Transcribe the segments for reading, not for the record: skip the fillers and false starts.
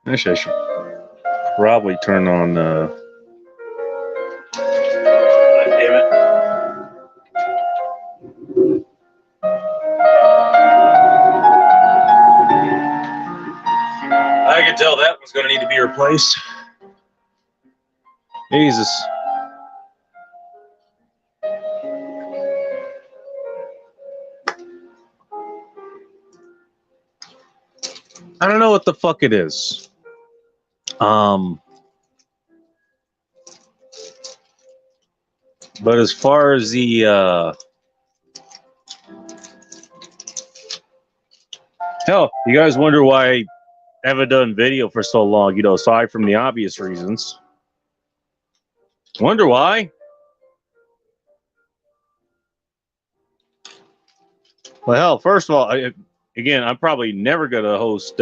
Actually, I should probably turn on. Damn it. I could tell that was going to need to be replaced. Jesus. I don't know what the fuck it is. But as far as the hell, you guys wonder why I haven't done video for so long, you know, aside from the obvious reasons. Wonder why? Well, hell, first of all, again, I'm probably never gonna host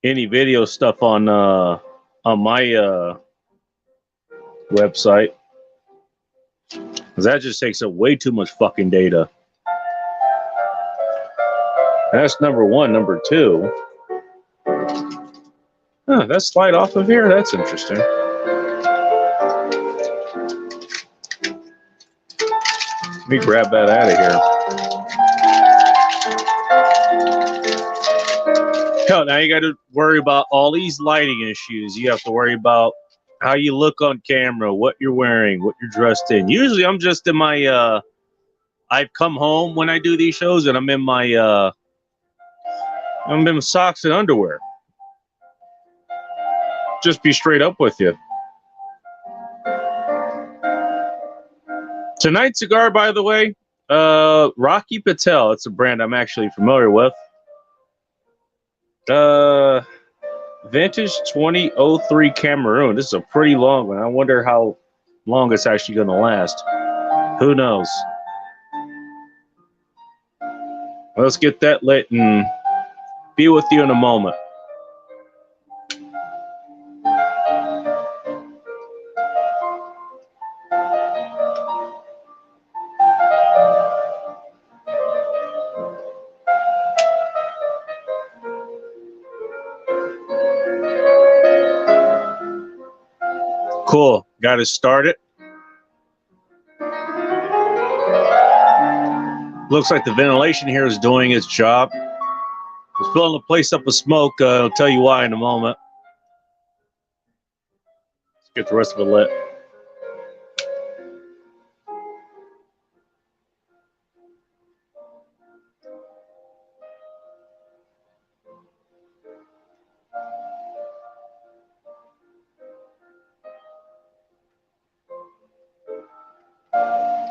any video stuff on my website, because that just takes up way too much fucking data. That's number one. Number two, that slide off of here. That's interesting. Let me grab that out of here. Hell, now you got to worry about all these lighting issues. You have to worry about how you look on camera, what you're wearing, what you're dressed in. Usually I'm just in my, I've come home when I do these shows and I'm in my, I'm in socks and underwear. Just be straight up with you. Tonight's cigar, by the way, Rocky Patel. It's a brand I'm actually familiar with. Vintage 2003 Cameroon. This is a pretty long one. I wonder how long it's actually going to last. Who knows? Let's get that lit and be with you in a moment. Cool. Got it started. Looks like the ventilation here is doing its job. It's filling the place up with smoke. I'll tell you why in a moment. Let's get the rest of it lit.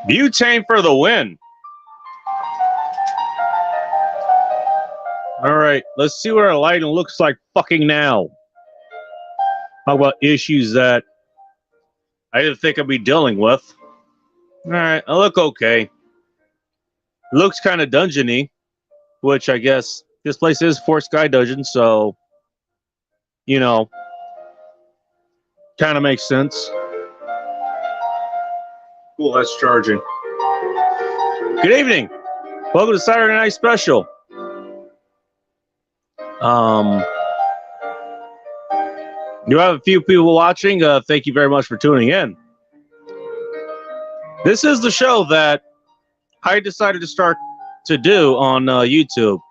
Butane for the win. All right, let's see what our lighting looks like fucking now. How about issues that I didn't think I'd be dealing with? All right, I look okay. Looks kind of dungeony, which I guess this place is Fort Sky Dungeon, so, you know, kind of makes sense. Cool, that's charging. Good evening. Welcome to Saturday Night Special. You have a few people watching. Thank you very much for tuning in. This is the show that I decided to start to do on YouTube.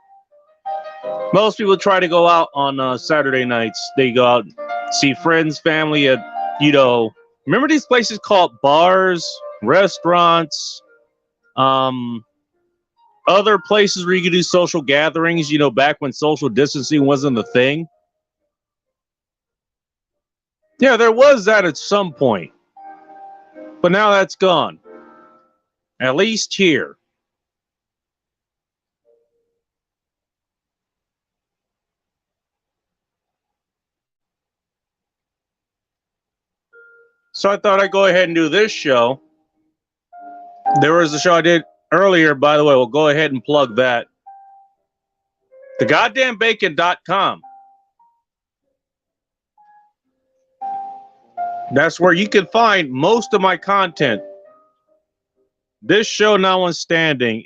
Most people try to go out on Saturday nights. They go out, see friends, family at, you know, remember these places called bars, restaurants, other places where you could do social gatherings, you know, back when social distancing wasn't a thing. Yeah, there was that at some point. But now that's gone. At least here. So I thought I'd go ahead and do this show. There was a show I did earlier, by the way. We'll go ahead and plug that. TheGoddamnBacon.com. That's where you can find most of my content. This show notwithstanding,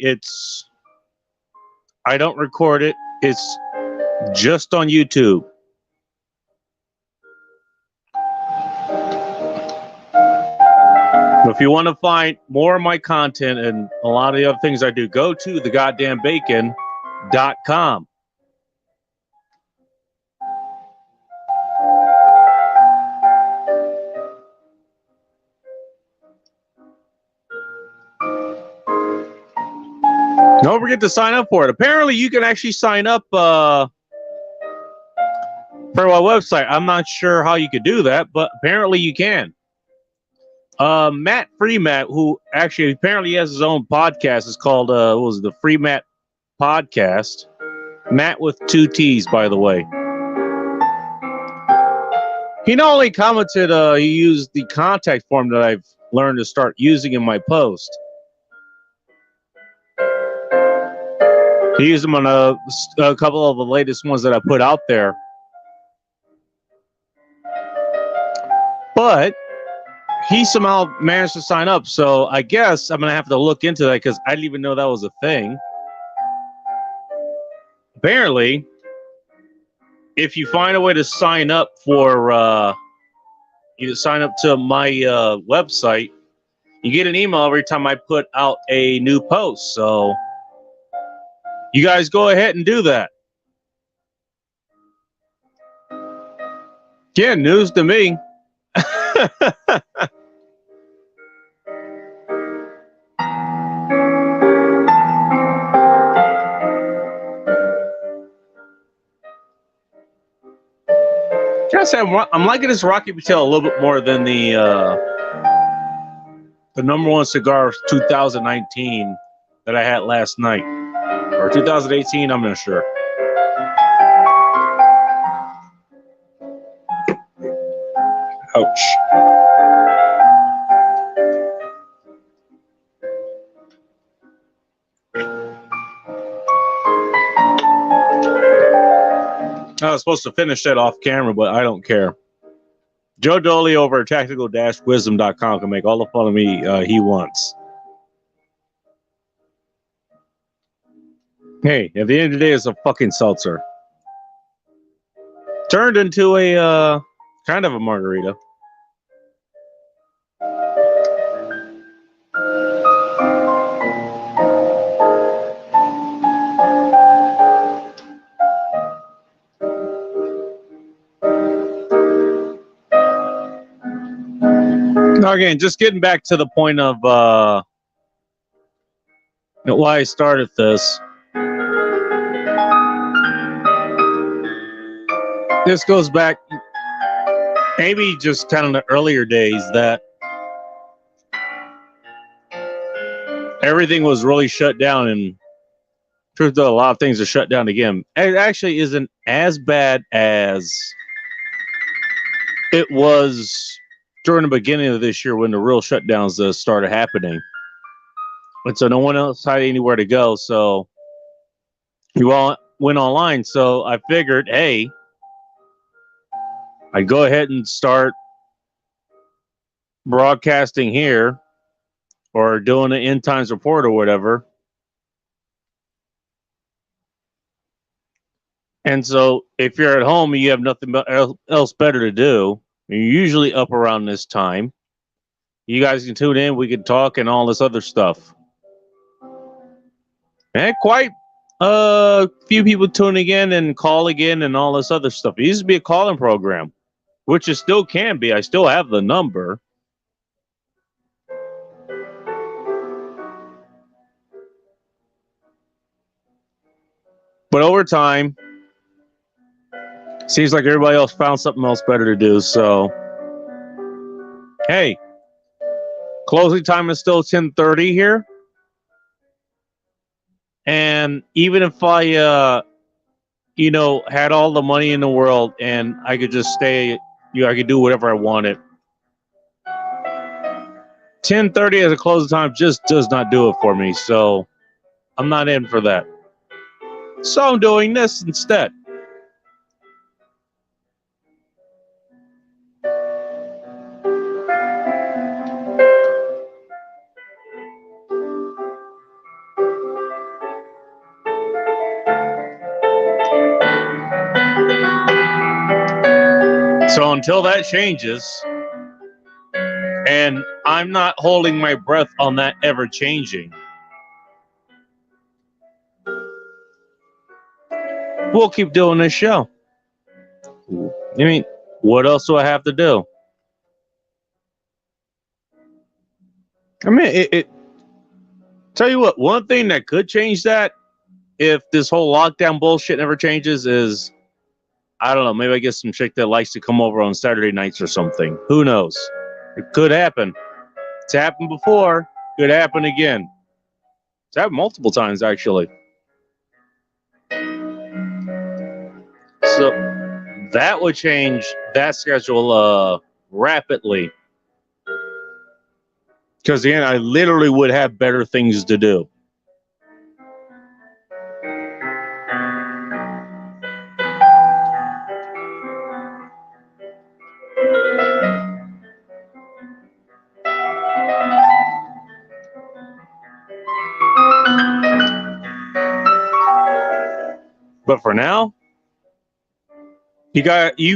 I don't record it. It's just on YouTube. If you want to find more of my content and a lot of the other things I do, go to thegoddamnbacon.com. Don't forget to sign up for it. Apparently, you can actually sign up for my website. I'm not sure how you could do that, but apparently you can. Matt Freemat, who actually apparently has his own podcast, is called what was it, the Free Matt Podcast. Matt with 2 T's, by the way. He not only commented, he used the contact form that I've learned to start using in my post. He used them on a couple of the latest ones that I put out there. But he somehow managed to sign up, so I guess I'm going to have to look into that because I didn't even know that was a thing. Apparently, if you find a way to sign up for, you sign up to my website, you get an email every time I put out a new post. So you guys go ahead and do that. Yeah, news to me. I'm liking this Rocky Patel a little bit more than the number one cigar of 2019 that I had last night. Or 2018, I'm not sure. Ouch. I was supposed to finish that off camera, but I don't care. Joe Doley over at tactical-wisdom.com can make all the fun of me he wants. Hey, at the end of the day, it's a fucking seltzer. Turned into a kind of a margarita. Now again, just getting back to the point of why I started this. This goes back maybe just kind of the earlier days that everything was really shut down, and truth though, a lot of things are shut down again. It actually isn't as bad as it was during the beginning of this year when the real shutdowns started happening. And so no one else had anywhere to go, so you all went online. So I figured, hey, I'd go ahead and start broadcasting here or doing an end times report or whatever. And so if you're at home and you have nothing else better to do, you're usually up around this time. You guys can tune in. We can talk and all this other stuff. And quite a few people tuning in and calling in and all this other stuff. It used to be a calling program, which it still can be. I still have the number. But over time, seems like everybody else found something else better to do. So, hey, closing time is still 10:30 here. And even if I, had all the money in the world and I could just stay, I could do whatever I wanted. 10:30 as a closing time just does not do it for me. So I'm not in for that. So I'm doing this instead. So until that changes, And I'm not holding my breath on that ever changing. We'll keep doing this show. I mean, what else do I have to do? I mean, tell you what, one thing that could change that, if this whole lockdown bullshit never changes, is, I don't know, maybe I get some chick that likes to come over on Saturday nights or something. Who knows? It could happen. It's happened before. Could happen again. It's happened multiple times, actually. So that would change that schedule rapidly. Because again, I literally would have better things to do. But for now, you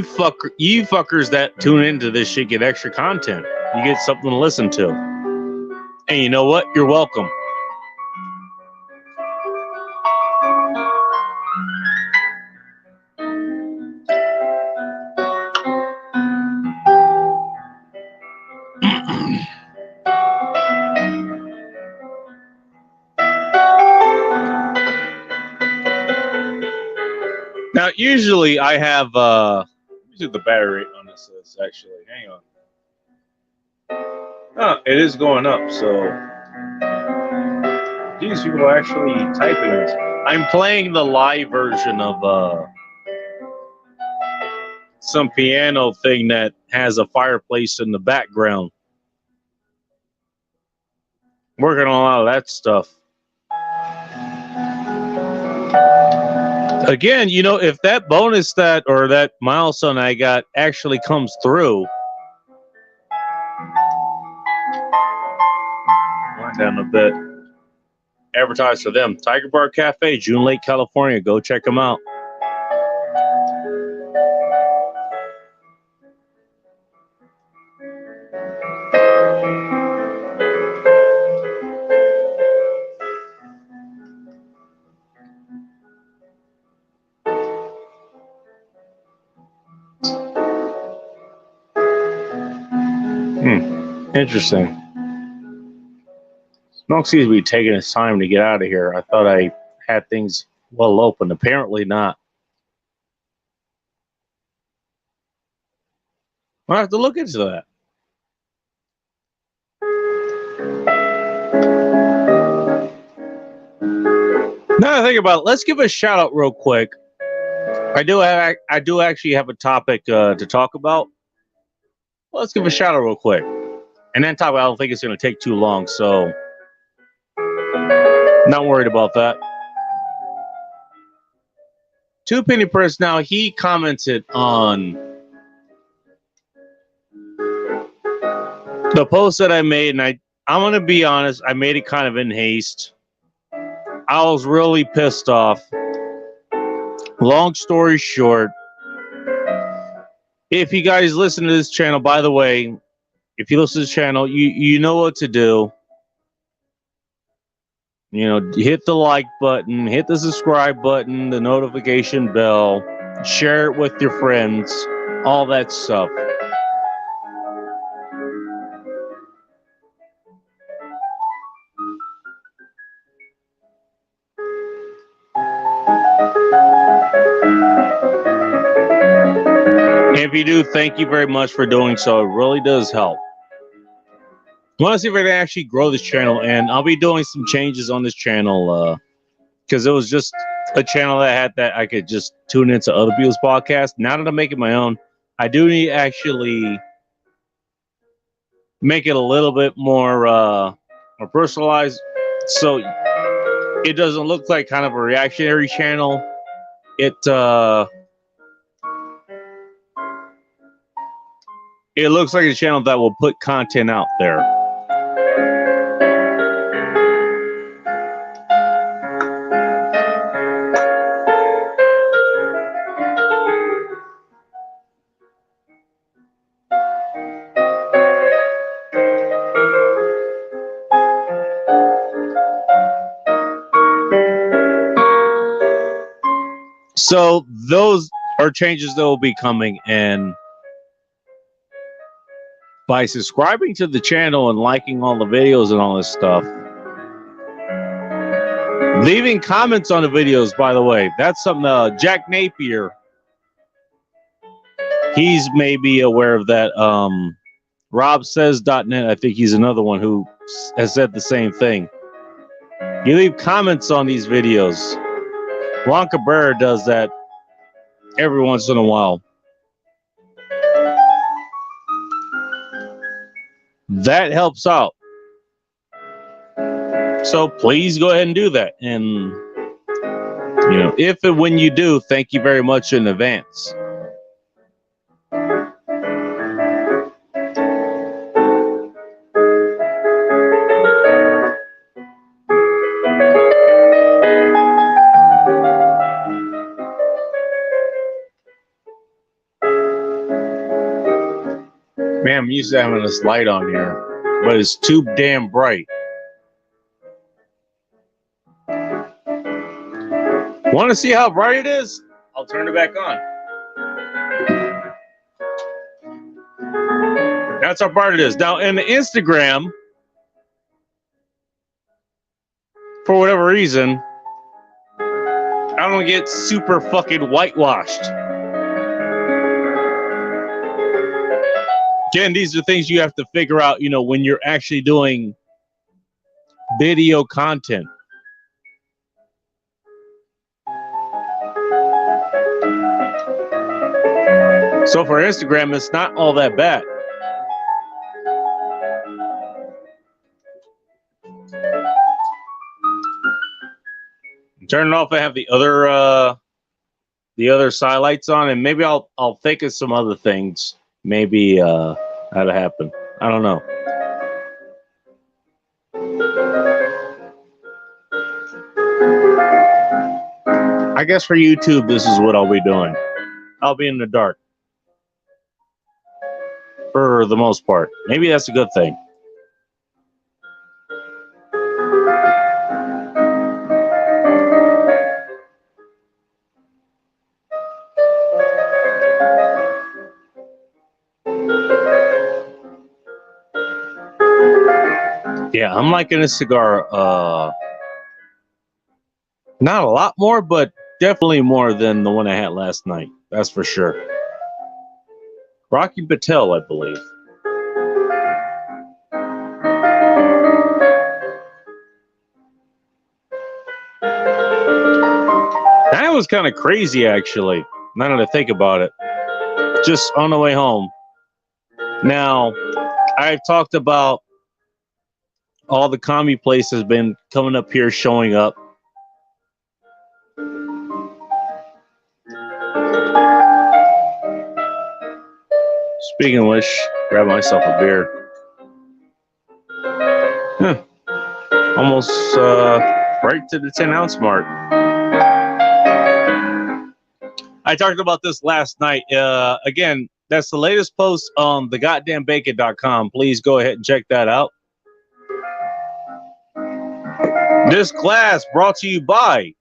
fuckers that tune into this shit get extra content. You get something to listen to. And you know what? You're welcome. Now, usually I have, let me see what the battery rate on this is, actually. Hang on. Oh, it is going up, so. These people are actually typing this. I'm playing the live version of some piano thing that has a fireplace in the background. Working on a lot of that stuff. Again, you know, if that bonus or that milestone I got actually comes through, wind down a bit. Advertise for them. Tiger Bar Cafe, June Lake, California. Go check them out. Interesting. Smoke seems to be taking his time to get out of here. I thought I had things well open. Apparently not. I'll have to look into that. Now I think about it, let's give a shout out real quick. I do actually have a topic to talk about. Well, let's give a shout out real quick. And then I don't think it's going to take too long, so not worried about that. Two Penny Press now, he commented on the post that I made, and I'm going to be honest, I made it kind of in haste. I was really pissed off. Long story short, if you guys listen to this channel, by the way, if you listen to this channel, you know what to do. You know, hit the like button, hit the subscribe button, the notification bell, share it with your friends, all that stuff. If you do, thank you very much for doing so. It really does help. I want to see if I can actually grow this channel, and I'll be doing some changes on this channel because it was just a channel that had that I could just tune into other people's podcasts. Now that I'm making my own, I do need to actually make it a little bit more personalized, so it doesn't look like kind of a reactionary channel. It looks like a channel that will put content out there. So those are changes that will be coming, and by subscribing to the channel and liking all the videos and all this stuff, leaving comments on the videos, by the way, that's something Jack Napier, he's maybe aware of that. RobSays.net, I think he's another one who has said the same thing. You leave comments on these videos. Juan Cabrera does that every once in a while. That helps out. So please go ahead and do that. And, you know, if and when you do, thank you very much in advance. Man, I'm used to having this light on here, but it's too damn bright. Want to see how bright it is? I'll turn it back on. That's how bright it is. Now, in the Instagram, for whatever reason, I don't get super fucking whitewashed. Again, these are things you have to figure out, you know, when you're actually doing video content. So for Instagram, it's not all that bad. Turn it off. I have the other side lights on, and maybe I'll think of some other things. Maybe that'll happen. I don't know. I guess for YouTube, this is what I'll be doing. I'll be in the dark for the most part. Maybe that's a good thing. Yeah, I'm liking this cigar. Not a lot more, but definitely more than the one I had last night. That's for sure. Rocky Patel, I believe. That was kind of crazy, actually. Now that I think about it. Just on the way home. Now, I've talked about all the commie places been coming up here, showing up. Speaking of which, grab myself a beer. Almost right to the 10-ounce mark. I talked about this last night. Again, that's the latest post on thegoddamnbacon.com. Please go ahead and check that out. This class brought to you by,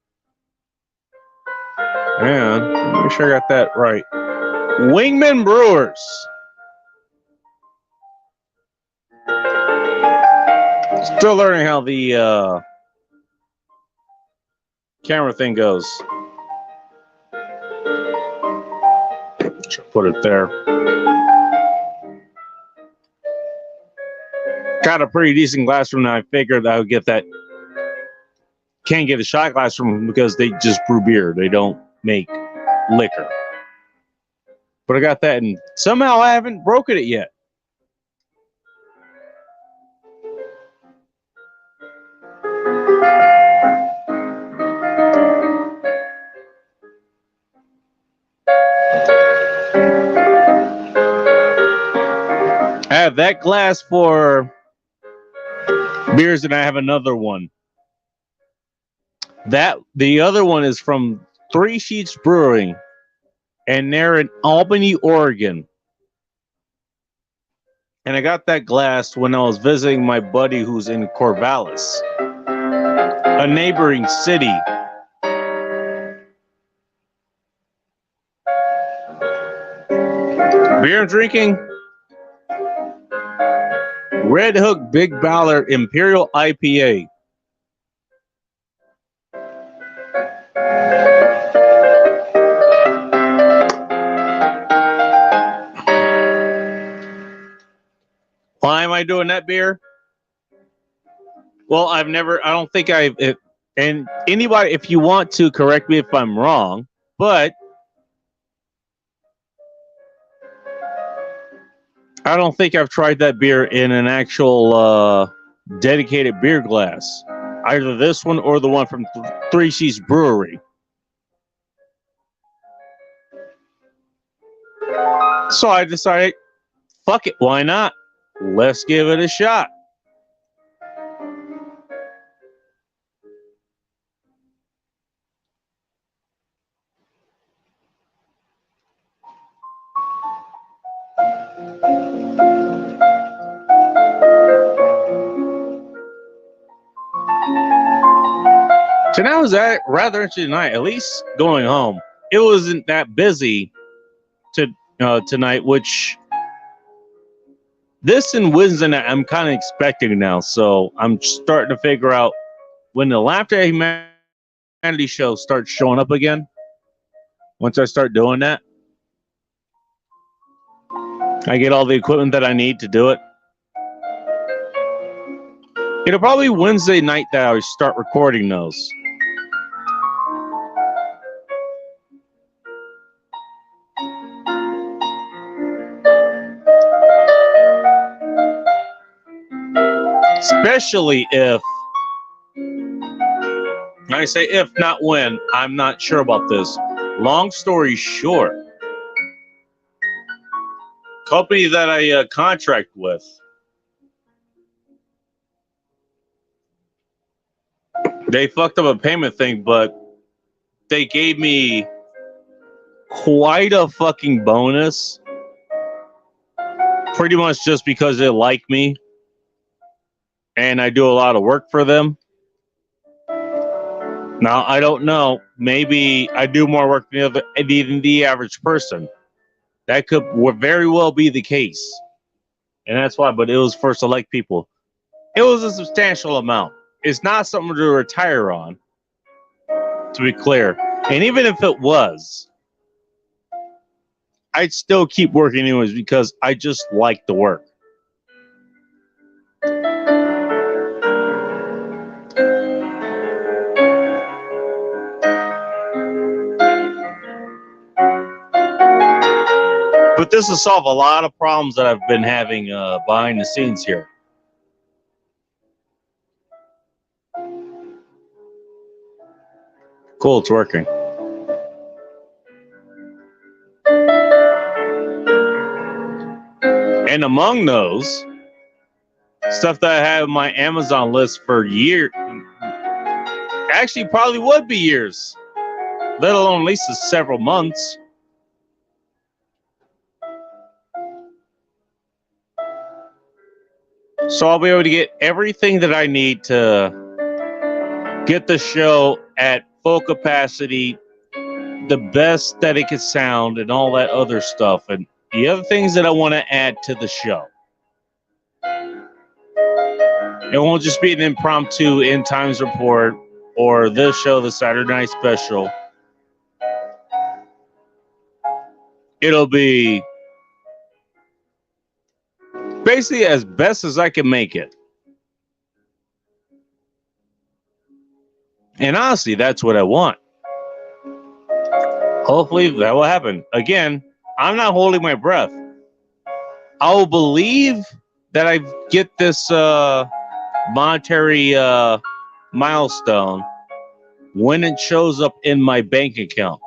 and make sure I got that right, Wingman Brewers. Still learning how the camera thing goes. Should put it there. Got a pretty decent glass from them. I figured I would get that. Can't get a shot glass from them because they just brew beer. They don't make liquor. But I got that, and somehow I haven't broken it yet. I have that glass for beers, and I have another one. The other one is from Three Sheets Brewing, and they're in Albany, Oregon. And I got that glass when I was visiting my buddy who's in Corvallis, a neighboring city. beer I'm drinking? Red Hook Big Ballard Imperial IPA. Why am I doing that beer? Well, I don't think and anybody, if you want to correct me if I'm wrong, but I don't think I've tried that beer in an actual dedicated beer glass. Either this one or the one from Three Seas Brewery. So I decided, fuck it, why not? Let's give it a shot. Tonight was a rather interesting night, at least going home. It wasn't that busy tonight, which this and Wednesday night I'm kind of expecting now. So I'm starting to figure out when the Laughter at Humanity show starts showing up again. Once I start doing that, I get all the equipment that I need to do it. It'll probably be Wednesday night that I start recording those. Especially if, I say if, not when, I'm not sure about this. Long story short, company that I contract with, they fucked up a payment thing, but they gave me quite a fucking bonus. Pretty much just because they like me and I do a lot of work for them. Now, I don't know. Maybe I do more work than the average person. That could very well be the case. And that's why, but it was for select people. It was a substantial amount. It's not something to retire on, to be clear. And even if it was, I'd still keep working anyways because I just like the work. But this will solve a lot of problems that I've been having behind the scenes here. Cool, it's working. And among those, stuff that I have on my Amazon list for years, actually probably would be years, let alone at least several months. So I'll be able to get everything that I need to get the show at full capacity, the best that it could sound, and all that other stuff. And the other things that I want to add to the show. It won't just be an impromptu end times report or this show, the Saturday Night Special. It'll be basically as best as I can make it. And honestly, that's what I want. Hopefully that will happen. Again, I'm not holding my breath. I will believe that I get this monetary milestone when it shows up in my bank account.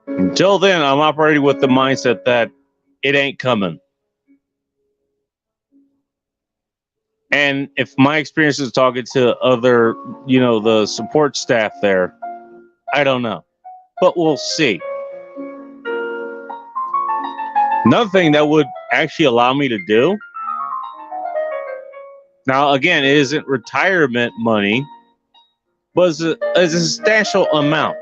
Until then, I'm operating with the mindset that it ain't coming. And if my experience is talking to other, the support staff there, I don't know. But we'll see. Another thing that would actually allow me to do, now again, it isn't retirement money, but it's a substantial amount.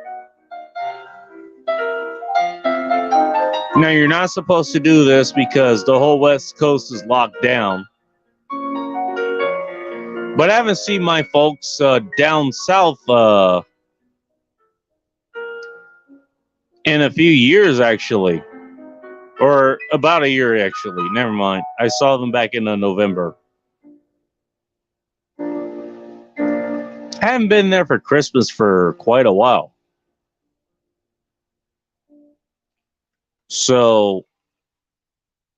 Now, you're not supposed to do this because the whole West Coast is locked down. But I haven't seen my folks down south in a few years, actually. Or about a year, actually. Never mind. I saw them back in November. I haven't been there for Christmas for quite a while. So,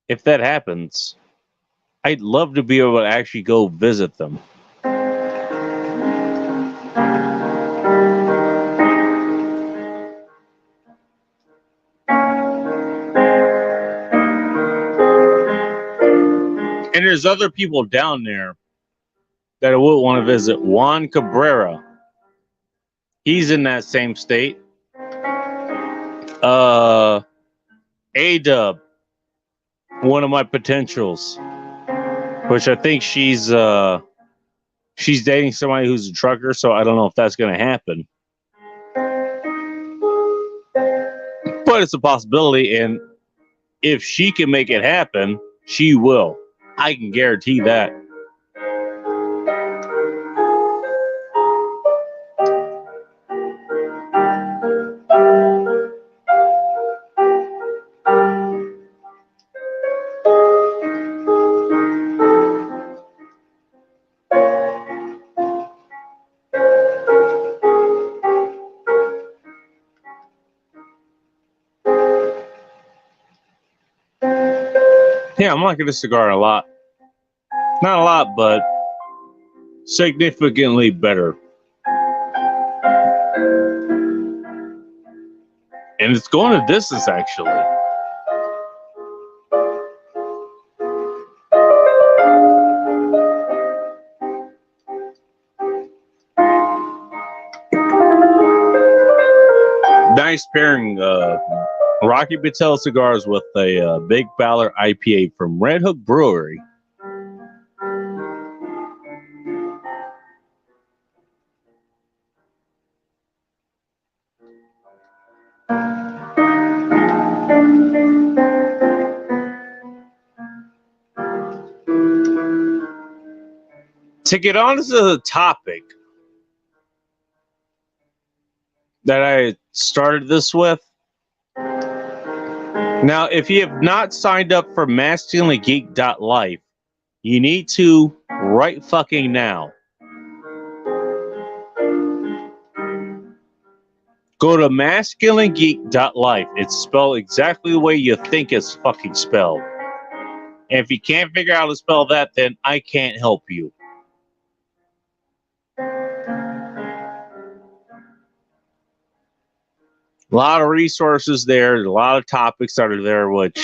if that happens, I'd love to be able to actually go visit them. And there's other people down there that I would want to visit. Juan Cabrera. He's in that same state. A-Dub. One of my potentials. Which I think she's dating somebody who's a trucker, so I don't know if that's going to happen. But it's a possibility, and if she can make it happen, she will. I can guarantee that. Yeah, I'm liking this cigar a lot. Not a lot, but significantly better. And it's going a distance, actually. Nice pairing, Rocky Patel cigars with a Big Ballard IPA from Red Hook Brewery. To get on to the topic that I started this with. Now, if you have not signed up for masculinegeek.life, you need to right fucking now. Go to masculinegeek.life. It's spelled exactly the way you think it's fucking spelled. And if you can't figure out how to spell that, then I can't help you. A lot of resources there, a lot of topics that are there, which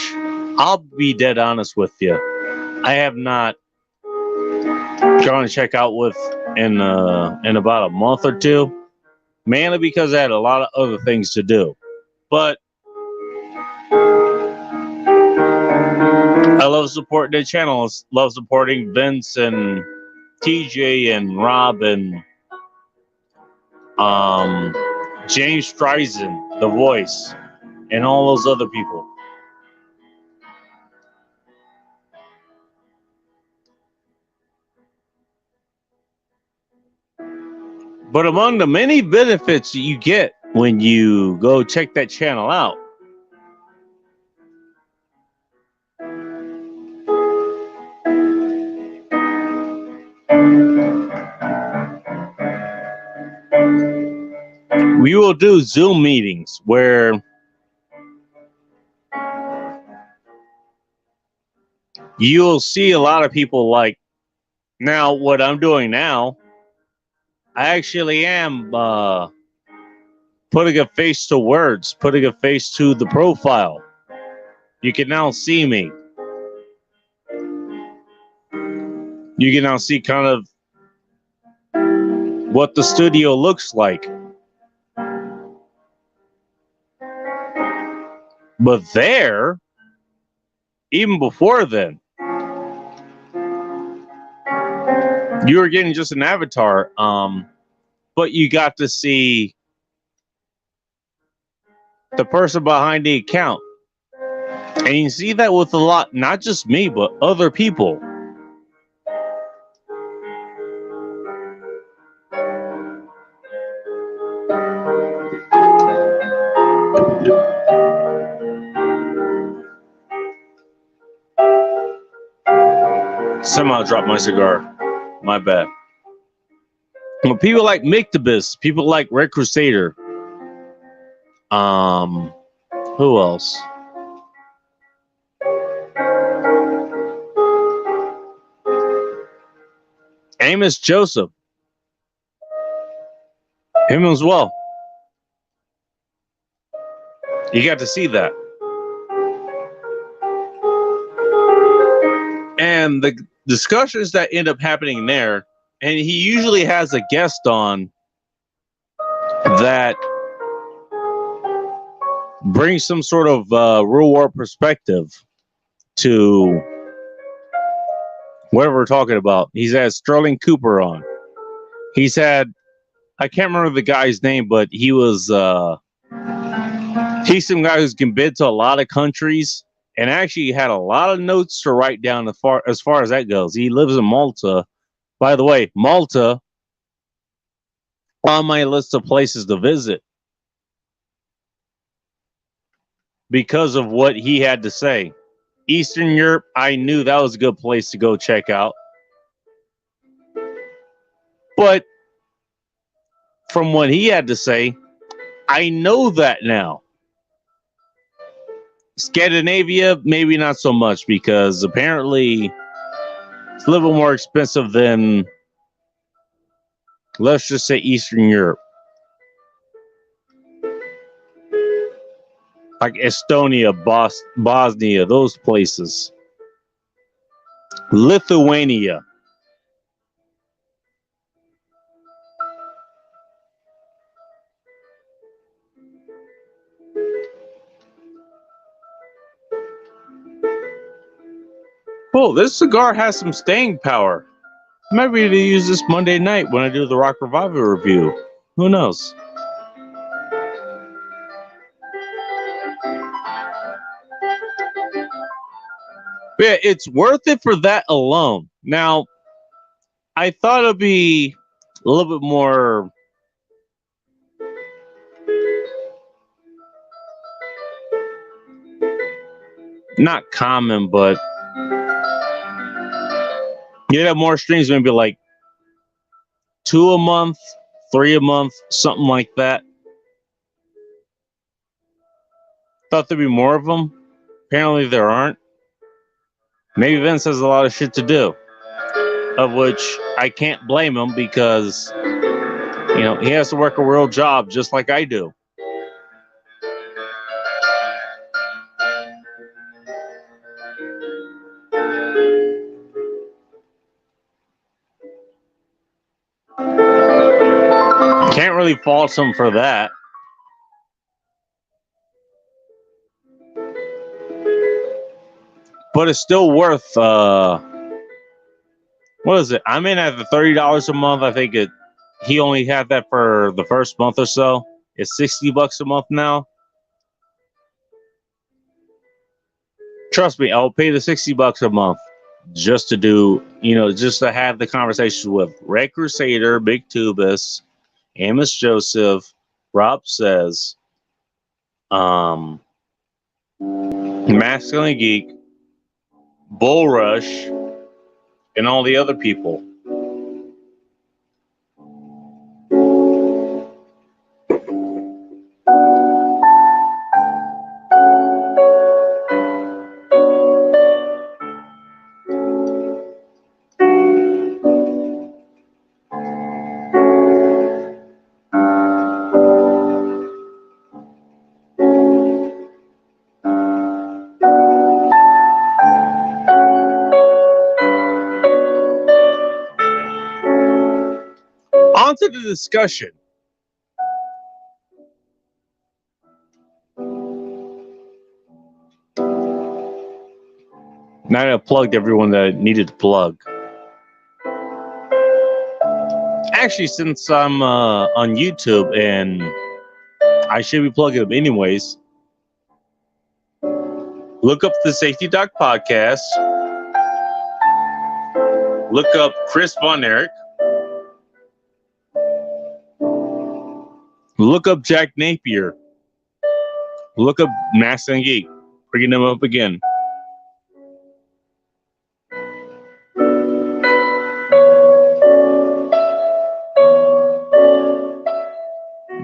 I'll be dead honest with you. I have not gone to check out with in about a month or two, mainly because I had a lot of other things to do. But I love supporting the channel. Love supporting Vince and TJ and Rob and James Streisand, The Voice, and all those other people. But among the many benefits you get when you go check that channel out, we will do Zoom meetings where you'll see a lot of people like, now what I'm doing now, I actually am putting a face to words, putting a face to the profile. You can now see me. You can now see kind of what the studio looks like. But there, even before then, you were getting just an avatar, but you got to see the person behind the account. And you see that with a lot, not just me, but other people. Somehow dropped my cigar. My bad. Well, people like Mictobus, people like Red Crusader. Who else? Amos Joseph. Him as well. You got to see that. And the discussions that end up happening there, and he usually has a guest on that brings some sort of real world perspective to whatever we're talking about. He's had Sterling Cooper on. He's had, I can't remember the guy's name, but he was he's some guy who's been to a lot of countries and actually had a lot of notes to write down as far as that goes. He lives in Malta. By the way, Malta on my list of places to visit because of what he had to say. Eastern Europe, I knew that was a good place to go check out. But from what he had to say, I know that now. Scandinavia, maybe not so much, because apparently it's a little more expensive than, let's just say, Eastern Europe. Like Estonia, Bosnia, those places. Lithuania. Oh, this cigar has some staying power. Maybe to use this Monday night when I do the Rock Revival review. Who knows? But yeah, it's worth it for that alone. Now, I thought it'd be a little bit more not common, but you'd have more streams, maybe like 2 a month, 3 a month, something like that. Thought there'd be more of them. Apparently there aren't. Maybe Vince has a lot of shit to do, of which I can't blame him because, you know, he has to work a real job just like I do. Can't really fault him for that. But it's still worth, what is it? I'm in at the $30 a month. I think he only had that for the first month or so. It's $60 a month now. Trust me, I'll pay the $60 a month just to do, you know, just to have the conversation with Red Crusader, Big Tubus, Amos Joseph, Rob Says, Masculine Geek, Bull Rush, and all the other people. On to the discussion. Now I plugged everyone that I needed to plug. Actually, since I'm on YouTube and I should be plugging them anyways, Look up the Safety Doc Podcast. Look up Chris Von Erich. Look up Jack Napier. Look up Mass and Geek. Bringing them up again.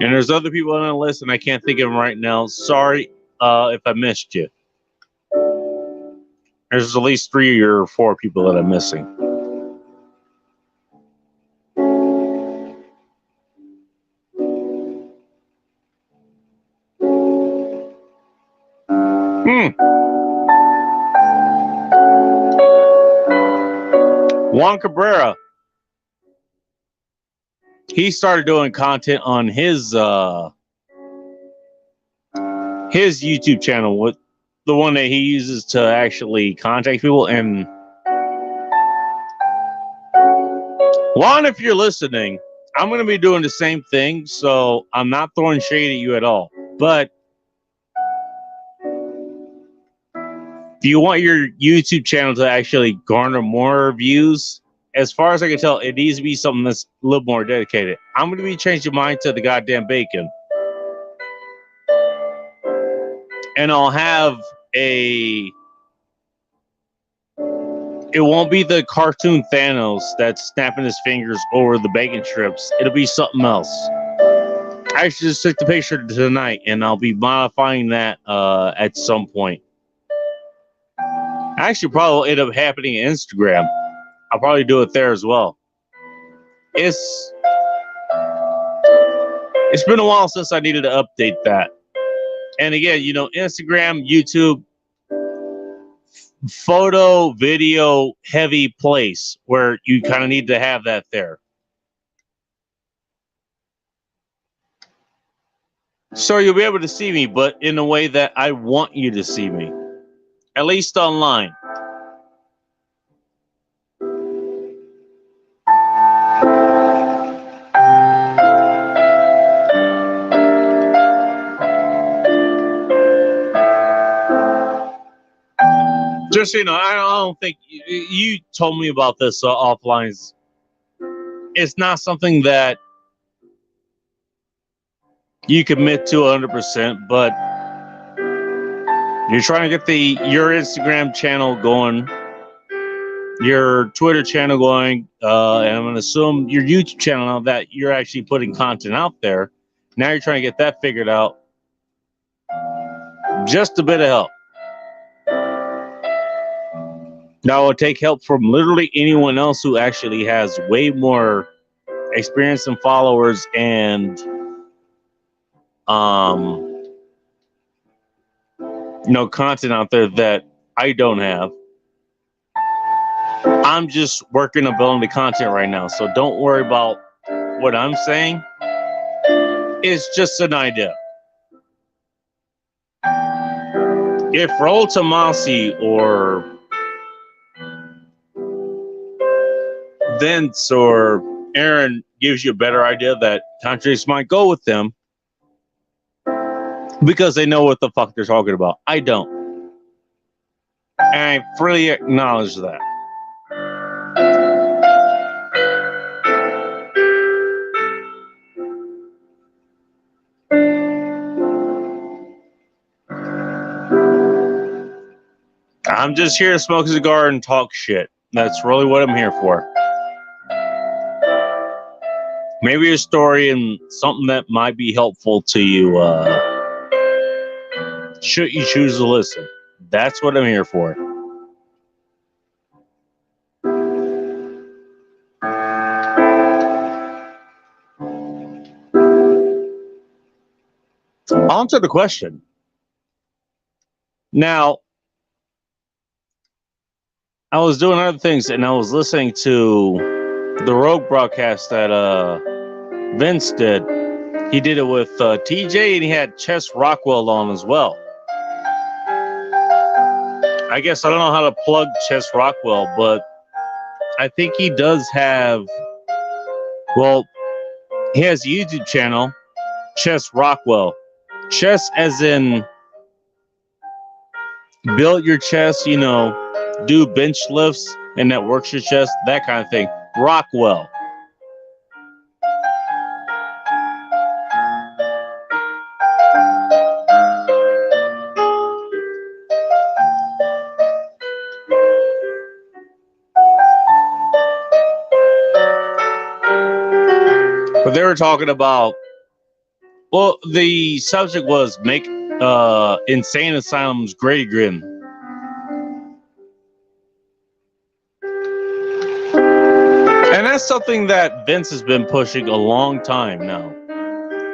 And there's other people on the list, and I can't think of them right now. Sorry if I missed you. There's at least 3 or 4 people that I'm missing. Juan Cabrera. He started doing content on his YouTube channel, with the one that he uses to actually contact people. And Juan, if you're listening, I'm going to be doing the same thing, so I'm not throwing shade at you at all. But if you want your YouTube channel to actually garner more views, as far as I can tell, it needs to be something that's a little more dedicated. I'm going to be changing mine to the goddamn bacon. And I'll have it won't be the cartoon Thanos that's snapping his fingers over the bacon strips. It'll be something else. I actually just took the picture tonight, and I'll be modifying that at some point. Actually, probably will end up happening on Instagram. I'll probably do it there as well. It's been a while since I needed to update that. And again, you know, Instagram, YouTube, photo, video heavy place where you kind of need to have that there. So you'll be able to see me, but in a way that I want you to see me. At least online. Just so you know, I don't think you told me about this offline. It's not something that you commit to 100%, but you're trying to get your Instagram channel going, your Twitter channel going, and I'm going to assume your YouTube channel now that you're actually putting content out there. Now you're trying to get that figured out. Just a bit of help. Now, I'll take help from literally anyone else who actually has way more experience and followers and, content out there that I don't have. I'm just working on building the content right now, so don't worry about what I'm saying. It's just an idea. If Raul Tomasi or Vince or Aaron gives you a better idea, that contracts might go with them because they know what the fuck they're talking about. I don't. And I freely acknowledge that. I'm just here to smoke a cigar and talk shit. That's really what I'm here for. Maybe a story and something that might be helpful to you, should you choose to listen. That's what I'm here for. On to the question. Now, I was doing other things and I was listening to the Rogue broadcast that Vince did. He did it with TJ, and he had Chess Rockwell on as well. I guess I don't know how to plug Chess Rockwell, but I think he does have, well, he has a YouTube channel, Chess Rockwell. Chess as in build your chest, you know, do bench lifts and that works your chest, that kind of thing. Rockwell. But they were talking about, well, the subject was make insane asylums great again. And that's something that Vince has been pushing a long time now.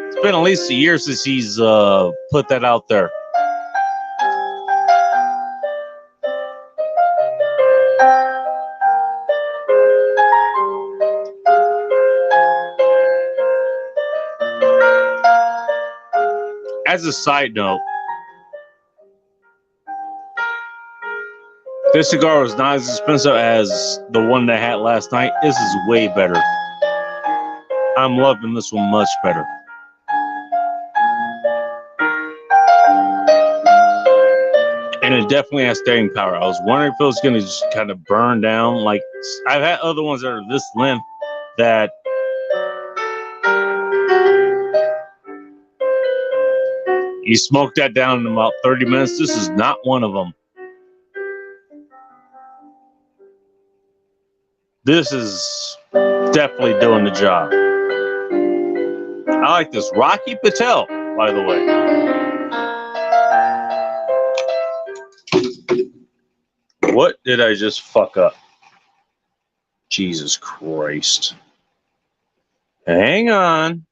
It's been at least a year since he's put that out there. As a side note, this cigar was not as expensive as the one that I had last night. This is way better. I'm loving this one much better. And it definitely has staying power. I was wondering if it was going to just kind of burn down. Like, I've had other ones that are this length that you smoke that down in about 30 minutes. This is not one of them. This is definitely doing the job. I like this. Rocky Patel, by the way. What did I just fuck up? Jesus Christ. Hang on.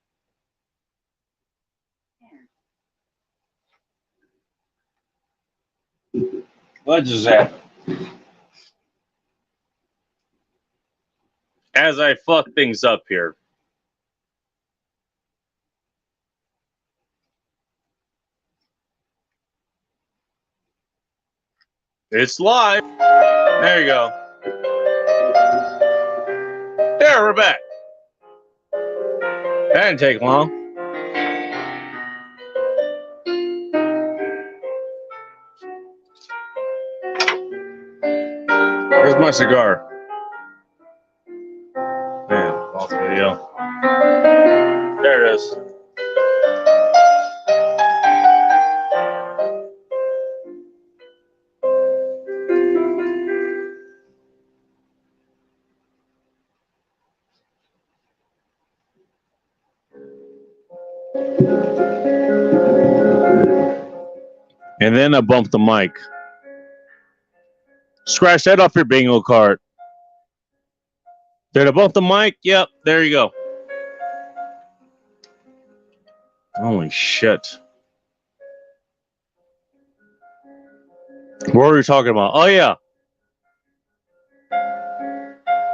What just happened? As I fuck things up here. It's live. There you go. There, we're back. That didn't take long. Where's my cigar? Man, lost video. There it is. And then I bumped the mic. Scratch that off your bingo card. Did I bump the mic? Yep, there you go. Holy shit. What were we talking about? Oh, yeah.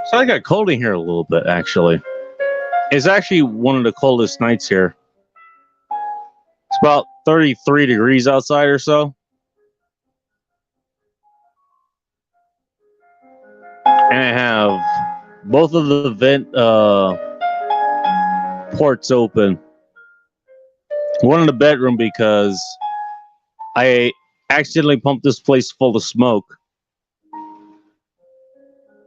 So I got cold in here a little bit, actually. It's actually one of the coldest nights here. It's about 33 degrees outside or so. And I have both of the vent ports open. One in the bedroom because I accidentally pumped this place full of smoke.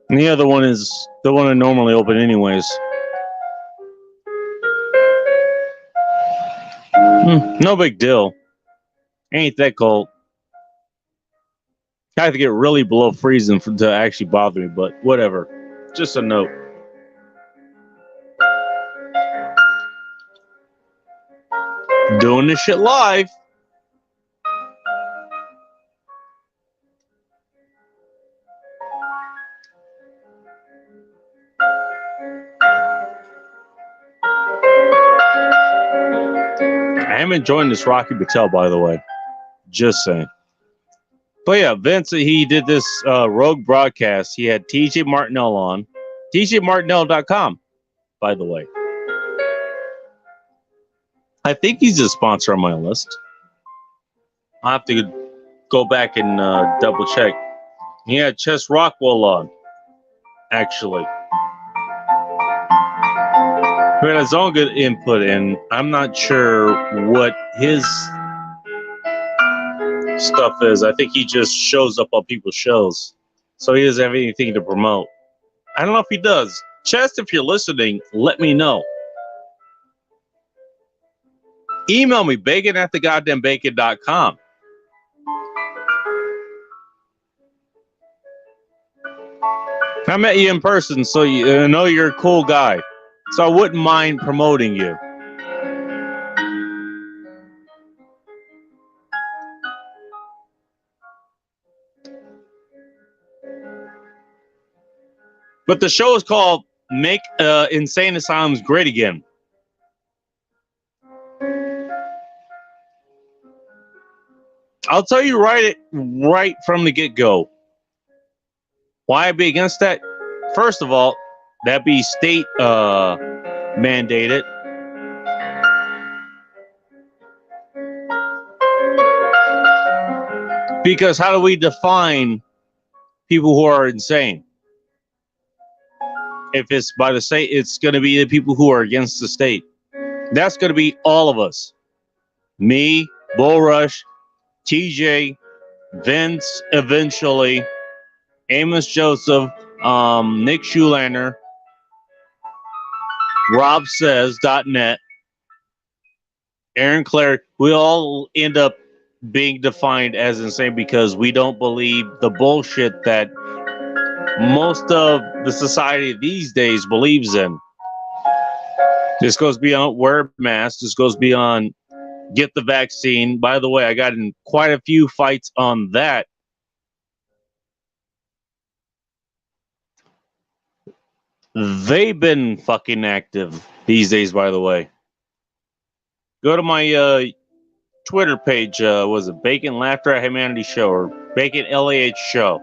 And the other one is the one I normally open anyways. No big deal. Ain't that cold. I have to get really below freezing to actually bother me, but whatever. Just a note. Doing this shit live. I am enjoying this Rocky Patel, by the way. Just saying. But yeah, Vince, he did this rogue broadcast. He had TJ Martinell on. TJMartinell.com, by the way. I think he's a sponsor on my list. I'll have to go back and double check. He had Chess Rockwell on, actually. He had his own good input, and I'm not sure what his stuff is. I think he just shows up on people's shows. So he doesn't have anything to promote. I don't know if he does. Chest, if you're listening, let me know. Email me, bacon@thegoddamnbacon.com. I met you in person, so you know you're a cool guy. So I wouldn't mind promoting you. But the show is called Make Insane Asylums Great Again. I'll tell you right from the get-go. Why I'd be against that? First of all, that'd be state mandated. Because how do we define people who are insane? If it's by the state, it's going to be the people who are against the state. That's going to be all of us. Me, Bull Rush, TJ, Vince, eventually, Amos Joseph, Nick Schulander, RobSays.net, Aaron Clare. We all end up being defined as insane because we don't believe the bullshit that most of the society these days believes in. This goes beyond wear masks. This goes beyond get the vaccine. By the way, I got in quite a few fights on that. They've been fucking active these days, by the way. Go to my Twitter page. Was it Bacon Laughter at Humanity Show or Bacon LAH Show?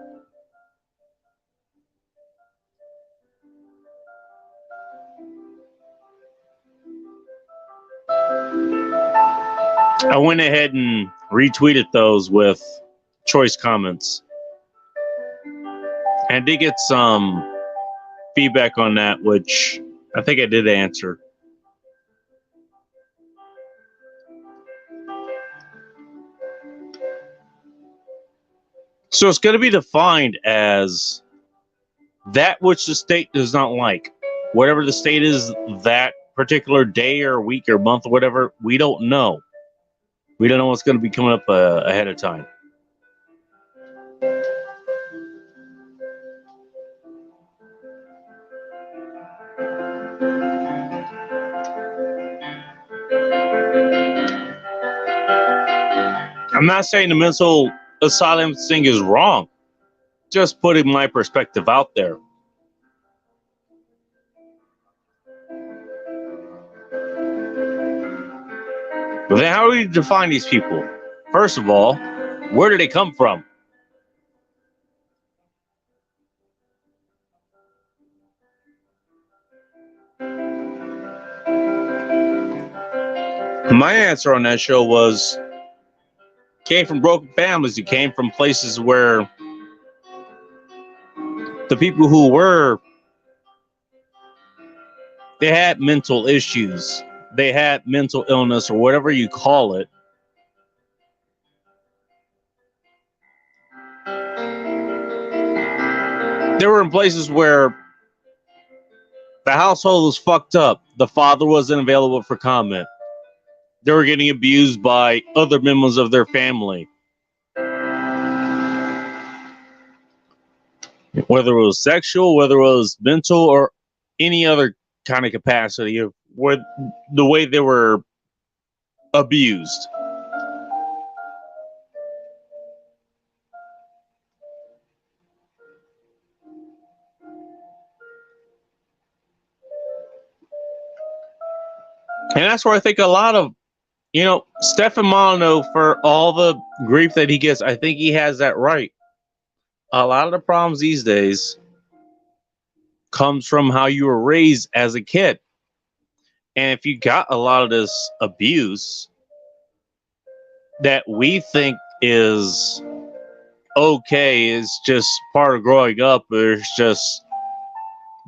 I went ahead and retweeted those with choice comments. And I did get some feedback on that, which I think I did answer. So it's going to be defined as that which the state does not like. Whatever the state is that particular day or week or month or whatever, we don't know. We don't know what's going to be coming up ahead of time. I'm not saying the mental asylum thing is wrong. Just putting my perspective out there. But then how do we define these people? First of all, where do they come from? My answer on that show was came from broken families. It came from places where the people who were, they had mental issues. They had mental illness or whatever you call it. They were in places where the household was fucked up. The father wasn't available for comment. They were getting abused by other members of their family. Whether it was sexual, whether it was mental, or any other kind of capacity of the way they were abused. And that's where I think a lot of, Stefan Molyneux, for all the grief that he gets, I think he has that right. A lot of the problems these days comes from how you were raised as a kid. And if you got a lot of this abuse that we think is okay, is just part of growing up, or it's just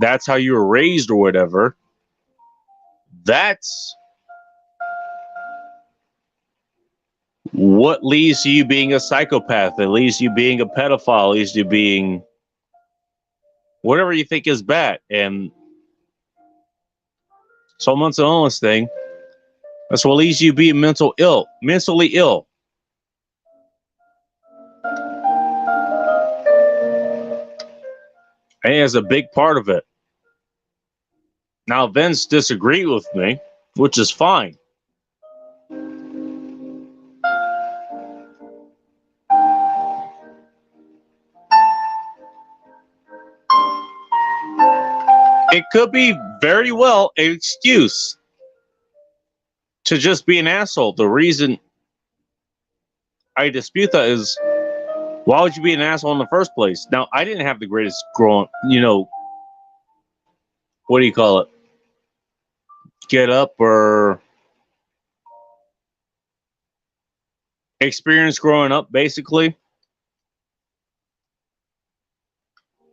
that's how you were raised or whatever, that's what leads to you being a psychopath? It leads to you being a pedophile. It leads to you being whatever you think is bad. And so mental illness thing, that's what leads you to be mentally ill. And it's a big part of it. Now, Vince disagreed with me, which is fine. It could be very well an excuse to just be an asshole. The reason I dispute that is, why would you be an asshole in the first place? Now, I didn't have the greatest growing, what do you call it? Get up or experience growing up, basically.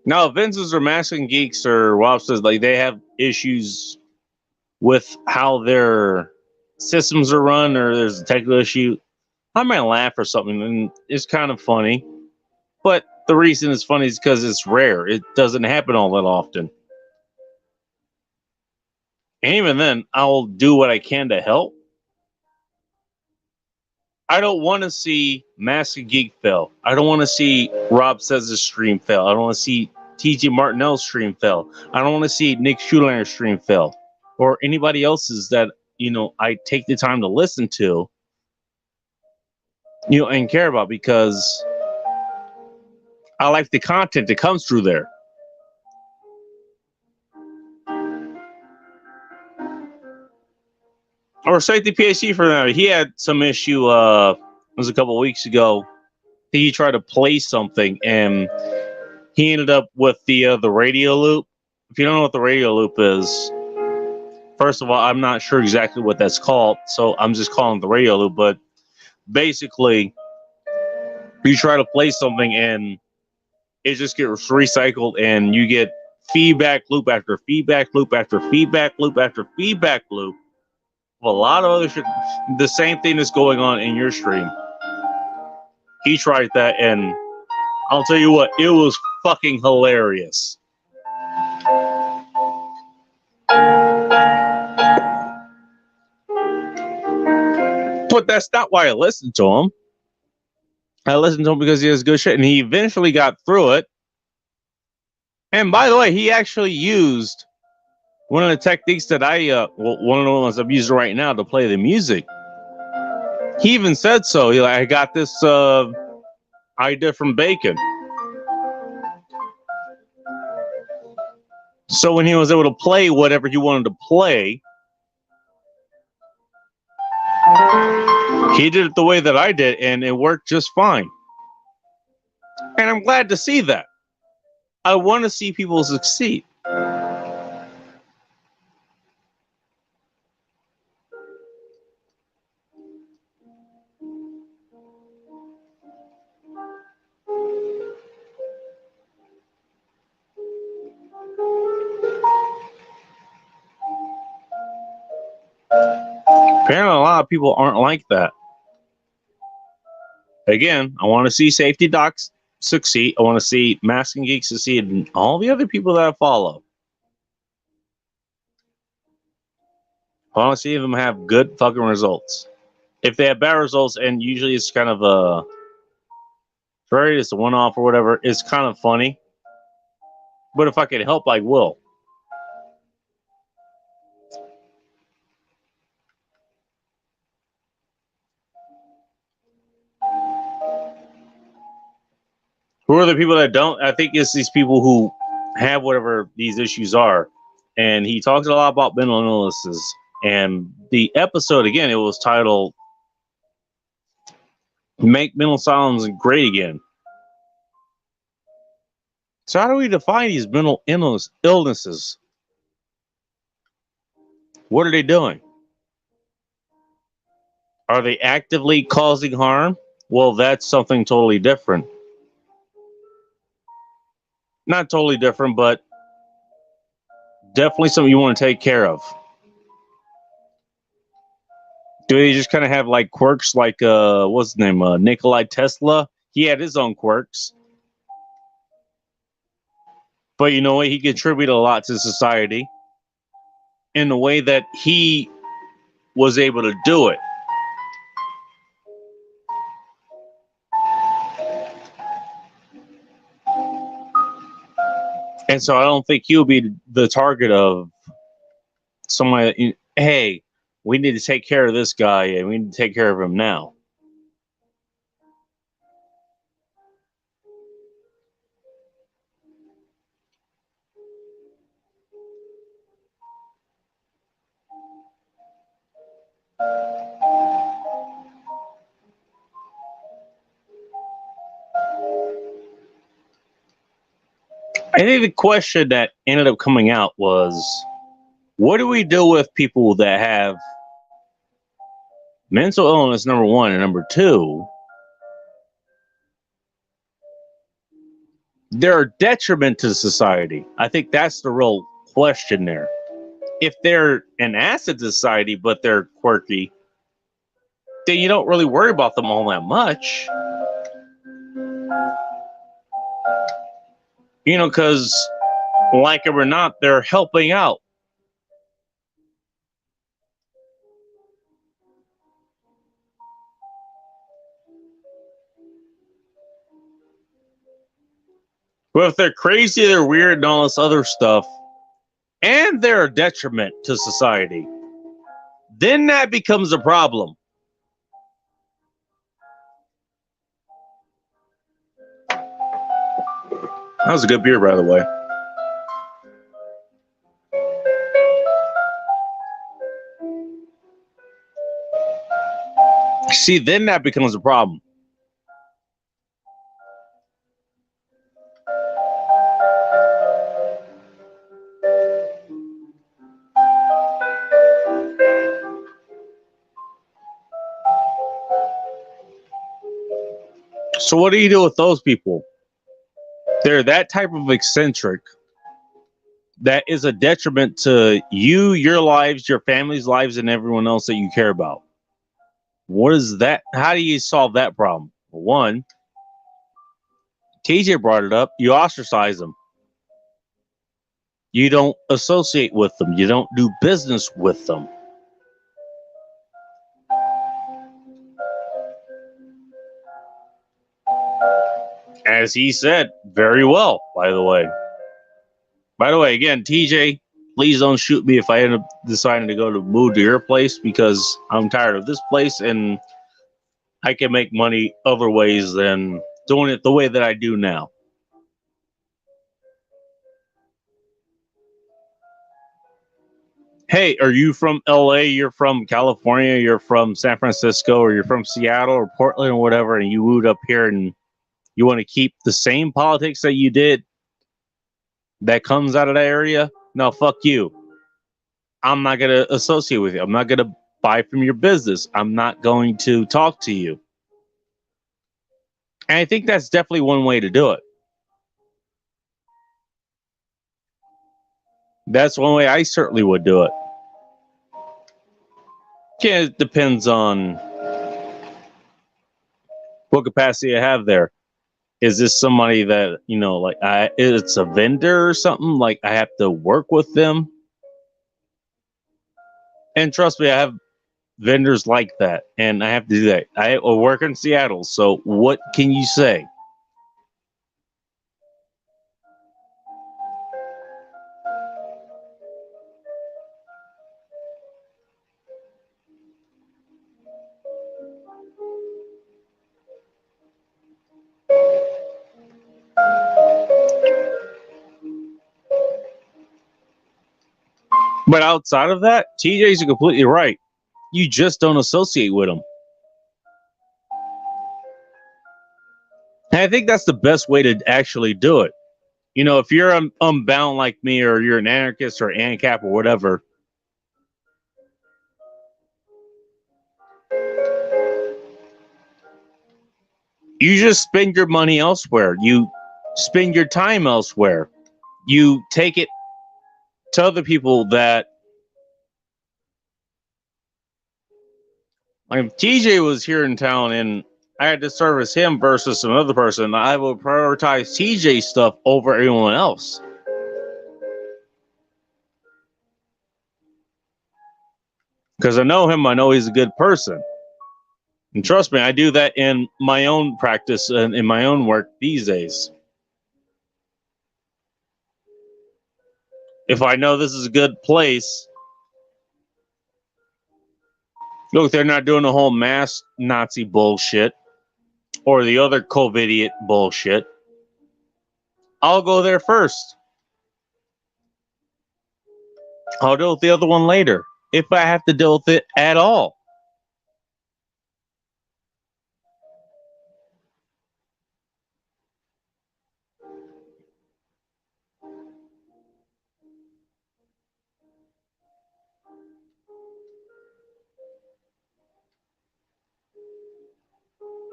Now, Vince's or Masking Geeks or Rob says, like, they have issues with how their systems are run, or there's a technical issue. I might laugh or something, and it's kind of funny. But the reason it's funny is because it's rare. It doesn't happen all that often. And even then, I'll do what I can to help. I don't want to see Master Geek fail. I don't want to see Rob Says' stream fail. I don't want to see TJ Martinell's stream fail. I don't want to see Nick Schuler's stream fail. Or anybody else's that, I take the time to listen to, and care about, because I like the content that comes through there. Or Safety PhD for that. He had some issue, it was a couple of weeks ago. He tried to play something and he ended up with the radio loop. If you don't know what the radio loop is, first of all, I'm not sure exactly what that's called, so I'm just calling it the radio loop. But basically, you try to play something and it just gets recycled, and you get feedback loop after feedback loop after feedback loop after feedback loop. A lot of other shit, the same thing that's going on in your stream. He tried that, and I'll tell you what, it was fucking hilarious. But that's not why I listened to him. I listened to him because he has good shit, and he eventually got through it. And by the way, he actually used one of the techniques that one of the ones I'm using right now to play the music. He even said so. I got this idea from Bacon. So when he was able to play whatever he wanted to play, he did it the way that I did, and it worked just fine. And I'm glad to see that. I want to see people succeed. Apparently, a lot of people aren't like that. Again, I want to see Safety Docs succeed. I want to see Masking Geeks succeed, and all the other people that I follow. I want to see them have good fucking results. If they have bad results, and usually it's kind of a it's a one-off or whatever, it's kind of funny. But if I can help, I will. Who are the people that don't? I think it's these people who have whatever these issues are. And he talks a lot about mental illnesses. And the episode, again, it was titled Make Mental Asylums Great Again. So how do we define these mental illnesses? What are they doing? Are they actively causing harm? Well, that's something totally different. Not totally different, but definitely something you want to take care of. Do they just kind of have like quirks like what's his name? Nikolai Tesla? He had his own quirks. But you know what? He contributed a lot to society in the way that he was able to do it. And so I don't think he'll be the target of somebody. Hey, we need to take care of this guy, and we need to take care of him now. I think the question that ended up coming out was, what do we do with people that have mental illness, number one, and number two, they're a detriment to society? I think that's the real question there. If they're an asset to society, but they're quirky, then you don't really worry about them all that much. You know, because like it or not, they're helping out. But if they're crazy, they're weird, and all this other stuff, and they're a detriment to society, then that becomes a problem. That was a good beer, by the way. See, then that becomes a problem. So what do you do with those people? They're that type of eccentric that is a detriment to you, your lives, your family's lives, and everyone else that you care about. What is that? How do you solve that problem? One, TJ brought it up. You ostracize them. You don't associate with them. You don't do business with them. As he said, very well, by the way. By the way, again, TJ, please don't shoot me if I end up deciding to move to your place, because I'm tired of this place and I can make money other ways than doing it the way that I do now. Hey, are you from LA? You're from California? You're from San Francisco? Or you're from Seattle or Portland or whatever, and you moved up here and you want to keep the same politics that you did that comes out of that area? No, fuck you. I'm not going to associate with you. I'm not going to buy from your business. I'm not going to talk to you. And I think that's definitely one way to do it. That's one way I certainly would do it. Yeah, it depends on what capacity I have there. Is this somebody that, you know, like it's a vendor or something? Like I have to work with them? And trust me, I have vendors like that, and I have to do that. I work in Seattle, so what can you say? But outside of that, TJ's completely right. You just don't associate with them. And I think that's the best way to actually do it. You know, if you're unbound like me, or you're an anarchist or ANCAP or whatever, you just spend your money elsewhere. You spend your time elsewhere. You take it to other people that Like if TJ was here in town and I had to service him versus another person, I would prioritize TJ stuff over everyone else. Because I know him, I know he's a good person. And trust me, I do that in my own practice and in my own work these days. If I know this is a good place, look, they're not doing the whole mass Nazi bullshit or the other COVIDiot bullshit, I'll go there first. I'll deal with the other one later, if I have to deal with it at all.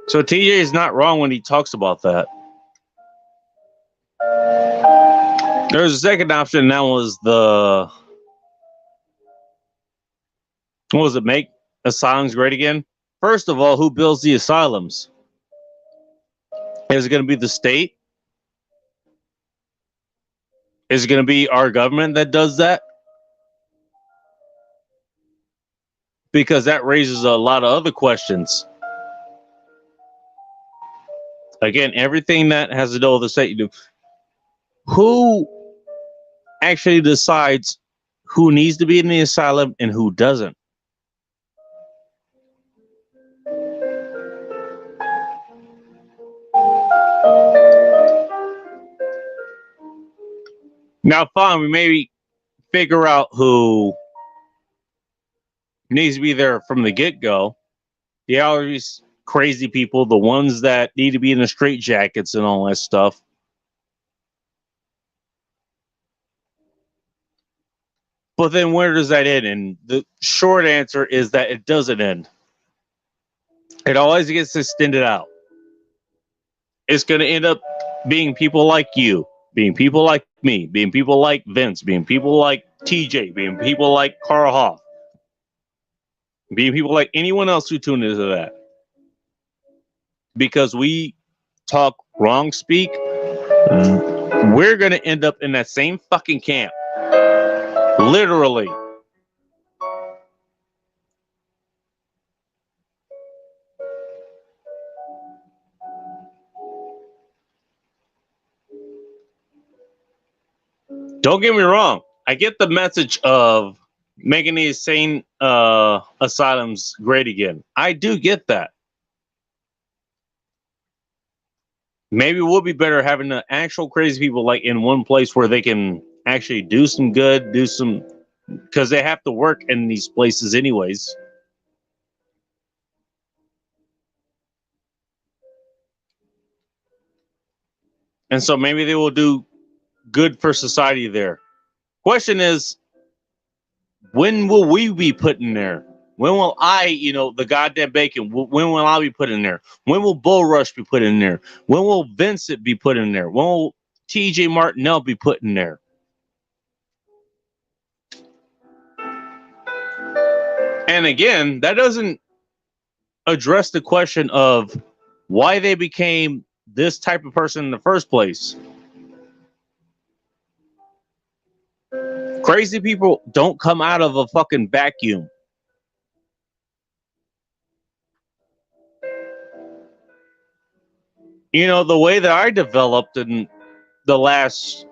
So TJ is not wrong when he talks about that. There's a second option, and that was the, what was it, make asylums great again? First of all, who builds the asylums? Is it going to be the state? Is it going to be our government that does that? Because that raises a lot of other questions. Again, everything that has to do with the state, you do. Who actually decides who needs to be in the asylum and who doesn't? Now, fine, we maybe figure out who needs to be there from the get-go. The allergies, crazy people, the ones that need to be in the straitjackets and all that stuff. But then where does that end? And the short answer is that it doesn't end. It always gets extended out. It's going to end up being people like you, being people like me, being people like Vince, being people like TJ, being people like Carl Hoff, being people like anyone else who tuned into that. Because we talk wrong speak, we're going to end up in that same fucking camp. Literally. Don't get me wrong. I get the message of making these sane asylums great again. I do get that. Maybe it would be better having the actual crazy people like in one place where they can actually do some good, do some, because they have to work in these places anyways. And so maybe they will do good for society there. Question is, when will we be put in there? When will I, the goddamn bacon, when will I be put in there? When will Bull Rush be put in there? When will Vincent be put in there? When will TJ Martinell be put in there? And again, that doesn't address the question of why they became this type of person in the first place. Crazy people don't come out of a fucking vacuum. The way that I developed in the last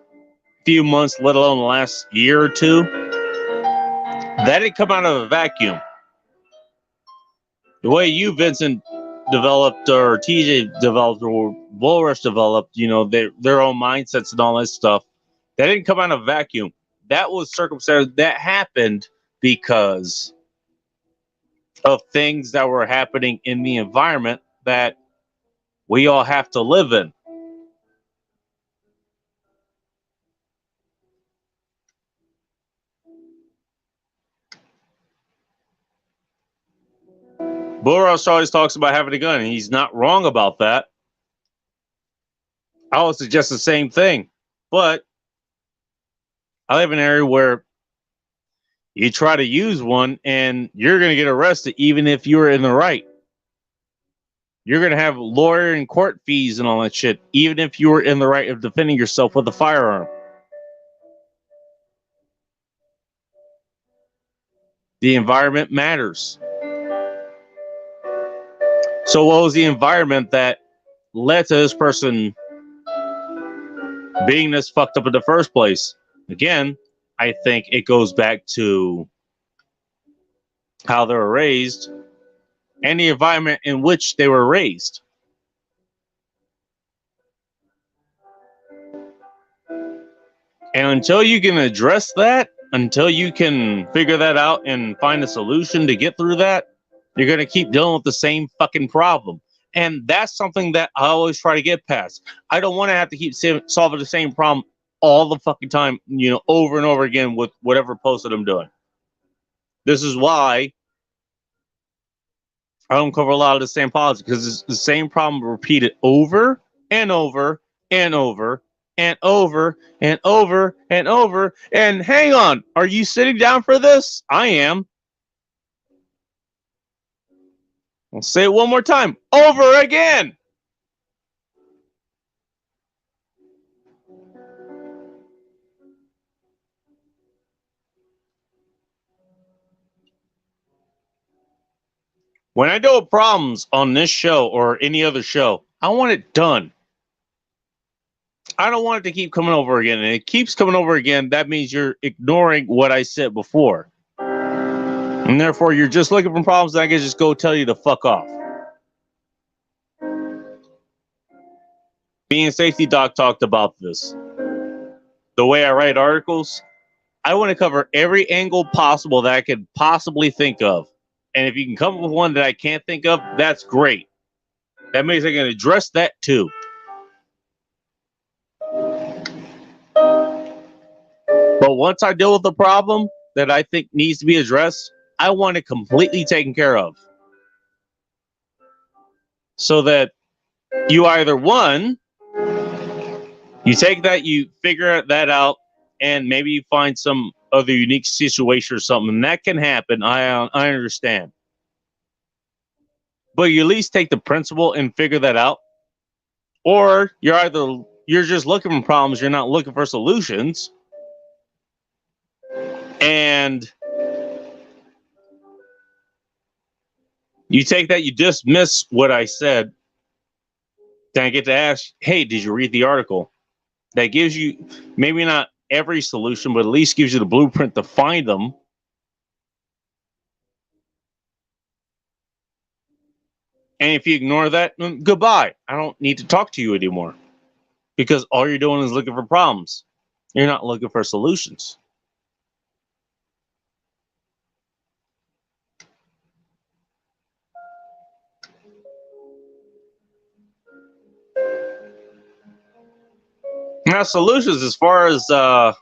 few months, let alone the last year or two, that didn't come out of a vacuum. The way you, Vincent, developed, or TJ developed, or Bull Rush developed, their own mindsets and all that stuff, that didn't come out of a vacuum. That was circumstances that happened because of things that were happening in the environment that we all have to live in. Bull Rush always talks about having a gun, and he's not wrong about that. I would suggest the same thing. But I live in an area where You try to use one and you're going to get arrested even if you're in the right. You're going to have lawyer and court fees and all that shit, even if you were in the right of defending yourself with a firearm. The environment matters. So what was the environment that led to this person being this fucked up in the first place? Again, I think it goes back to how they were raised and the environment in which they were raised. And until you can address that, until you can figure that out and find a solution to get through that, you're going to keep dealing with the same fucking problem. And that's something that I always try to get past. I don't want to have to keep solving the same problem all the fucking time, you know, over and over again with whatever post that I'm doing. This is why I don't cover a lot of the same policy, because it's the same problem repeated over and over and over and over and over and over. And hang on, are you sitting down for this? I am. I'll say it one more time. Over again. When I deal with problems on this show or any other show, I want it done. I don't want it to keep coming over again. And it keeps coming over again. That means you're ignoring what I said before. And therefore, you're just looking for problems that I can just go tell you to fuck off. Me and Safety Doc talked about this. The way I write articles, I want to cover every angle possible that I could possibly think of. And if you can come up with one that I can't think of, that's great. That means I can address that too. But once I deal with the problem that I think needs to be addressed, I want it completely taken care of. So that you either, one, you take that, you figure that out, and maybe you find some other unique situation or something. And that can happen. I understand. But you at least take the principle and figure that out. Or you're just looking for problems, you're not looking for solutions. And you take that, you dismiss what I said. Then I get to ask, hey, did you read the article? That gives you maybe not every solution, but at least gives you the blueprint to find them. And if you ignore that, goodbye. I don't need to talk to you anymore. Because all you're doing is looking for problems. You're not looking for solutions. Now, solutions as far as, I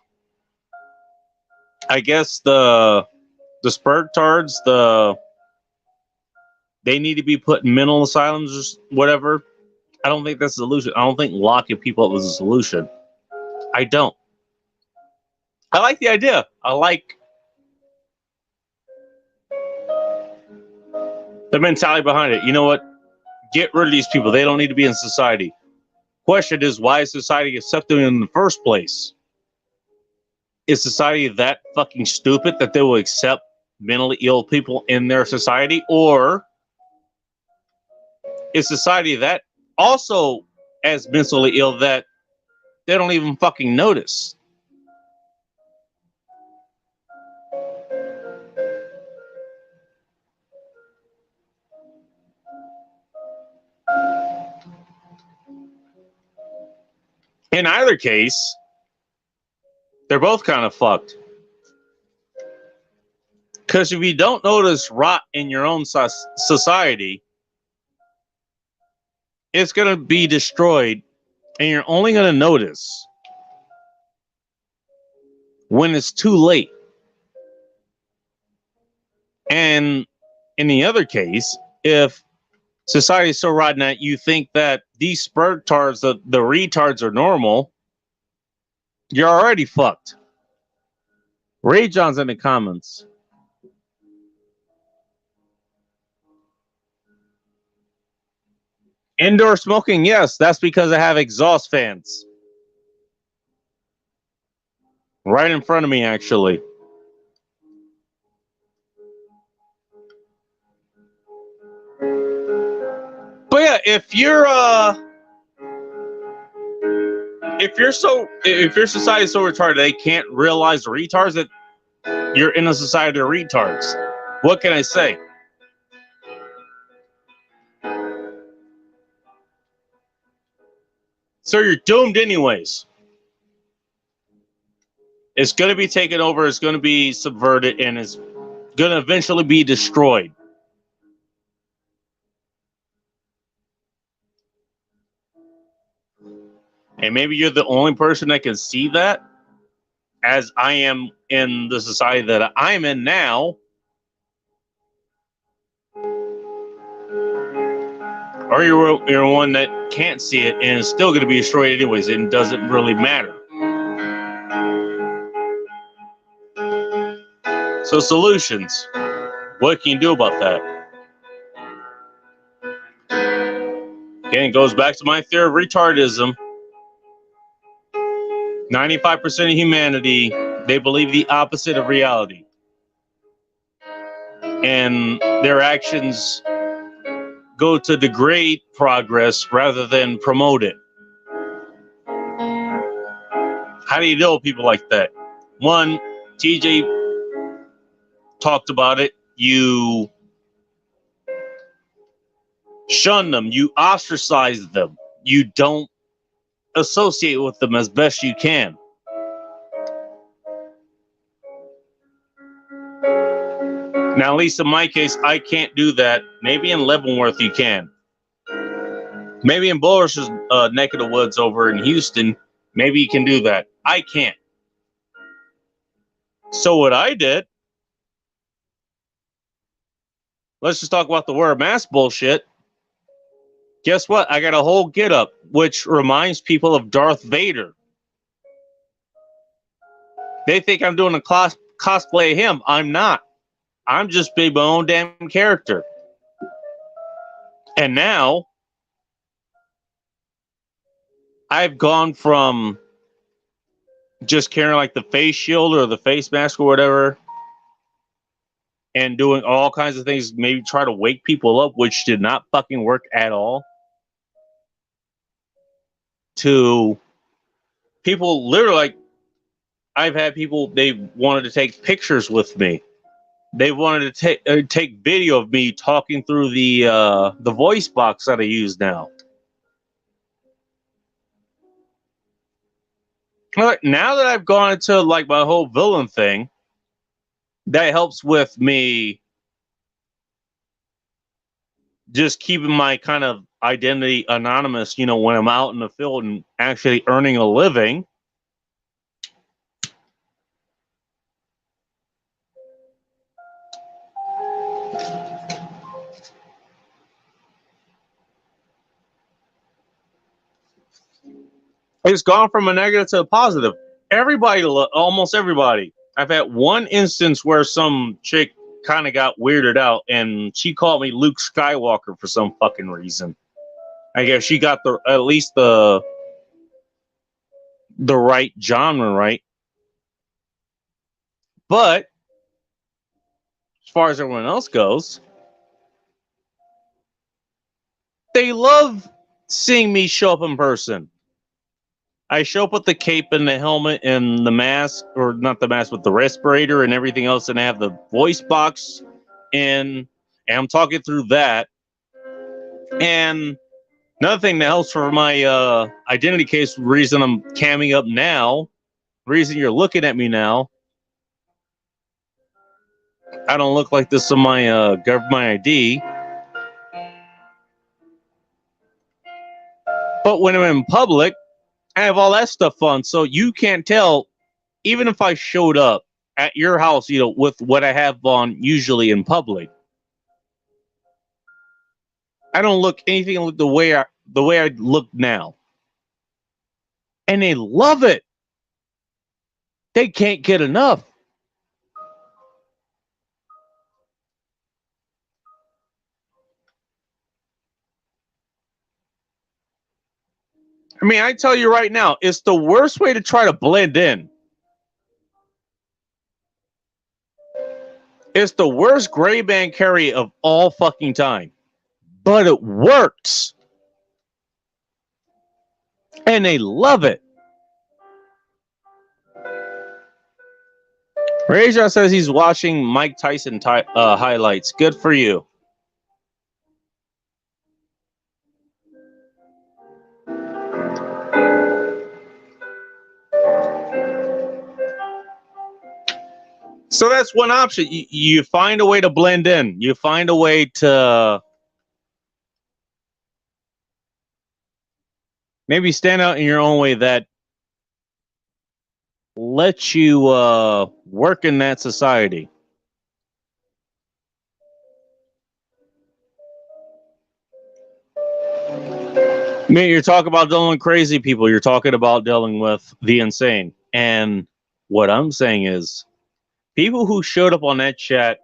guess the Spurtards, they need to be put in mental asylums or whatever. I don't think that's a solution. I don't think locking people up was a solution. I don't. I like the idea. I like the mentality behind it. You know what? Get rid of these people. They don't need to be in society. Question is, why is society accepting them in the first place? Is society that fucking stupid that they will accept mentally ill people in their society? Or is society that also as mentally ill that they don't even fucking notice? In either case, they're both kind of fucked. Because if you don't notice rot in your own society, it's going to be destroyed, and you're only going to notice when it's too late. And in the other case, if society is so rotten that you think that these spurtards, the retards are normal, you're already fucked. Ray John's in the comments. Indoor smoking, yes, that's because I have exhaust fans. Right in front of me, actually. But yeah, if your society is so retarded they can't realize the retards that you're in a society of retards. What can I say? So you're doomed anyways. It's going to be taken over, it's going to be subverted, and it's going to eventually be destroyed. And maybe you're the only person that can see that, as I am in the society that I'm in now. Or you're one that can't see it and is still going to be destroyed anyways, and it doesn't really matter. So solutions. What can you do about that? Again, it goes back to my theory of retardism. 95% of humanity, they believe the opposite of reality. And their actions go to degrade progress rather than promote it. How do you deal with people like that? One, TJ talked about it. You shun them. You ostracize them. You don't associate with them as best you can. Now, at least in my case, I can't do that. Maybe in Leavenworth you can. Maybe in Bulrush's neck of the woods over in Houston, maybe you can do that. I can't. So what I did, let's just talk about the wear mask bullshit. Guess what? I got a whole get up, which reminds people of Darth Vader. They think I'm doing a cosplay of him. I'm not. I'm just being my own damn character. And now, I've gone from just carrying like the face shield or the face mask or whatever, and doing all kinds of things, maybe try to wake people up, which did not fucking work at all, to people literally like, I've had people, they wanted to take pictures with me. They wanted to take video of me talking through the voice box that I use now. Now that I've gone into like my whole villain thing, that helps with me just keeping my kind of identity anonymous, you know, when I'm out in the field and actually earning a living. It's gone from a negative to a positive. Everybody, almost everybody. I've had one instance where some chick kind of got weirded out and she called me Luke Skywalker for some fucking reason. I guess she got at least the right genre right. But as far as everyone else goes, they love seeing me show up in person. I show up with the cape and the helmet and the mask, or not the mask, but the respirator and everything else, and I have the voice box in, and I'm talking through that. And another thing that helps for my identity case, reason I'm camming up now, reason you're looking at me now, I don't look like this on my government ID. But when I'm in public, I have all that stuff on, so you can't tell, even if I showed up at your house, you know, with what I have on usually in public, I don't look anything like the way I look now. And they love it. They can't get enough. I mean, I tell you right now, it's the worst way to try to blend in. It's the worst gray band carry of all fucking time. But it works. And they love it. Raja says he's watching Mike Tyson highlights. Good for you. So that's one option. You find a way to blend in. You find a way to maybe stand out in your own way that lets you work in that society. I mean, you're talking about dealing with crazy people. You're talking about dealing with the insane. And what I'm saying is, people who showed up on that chat,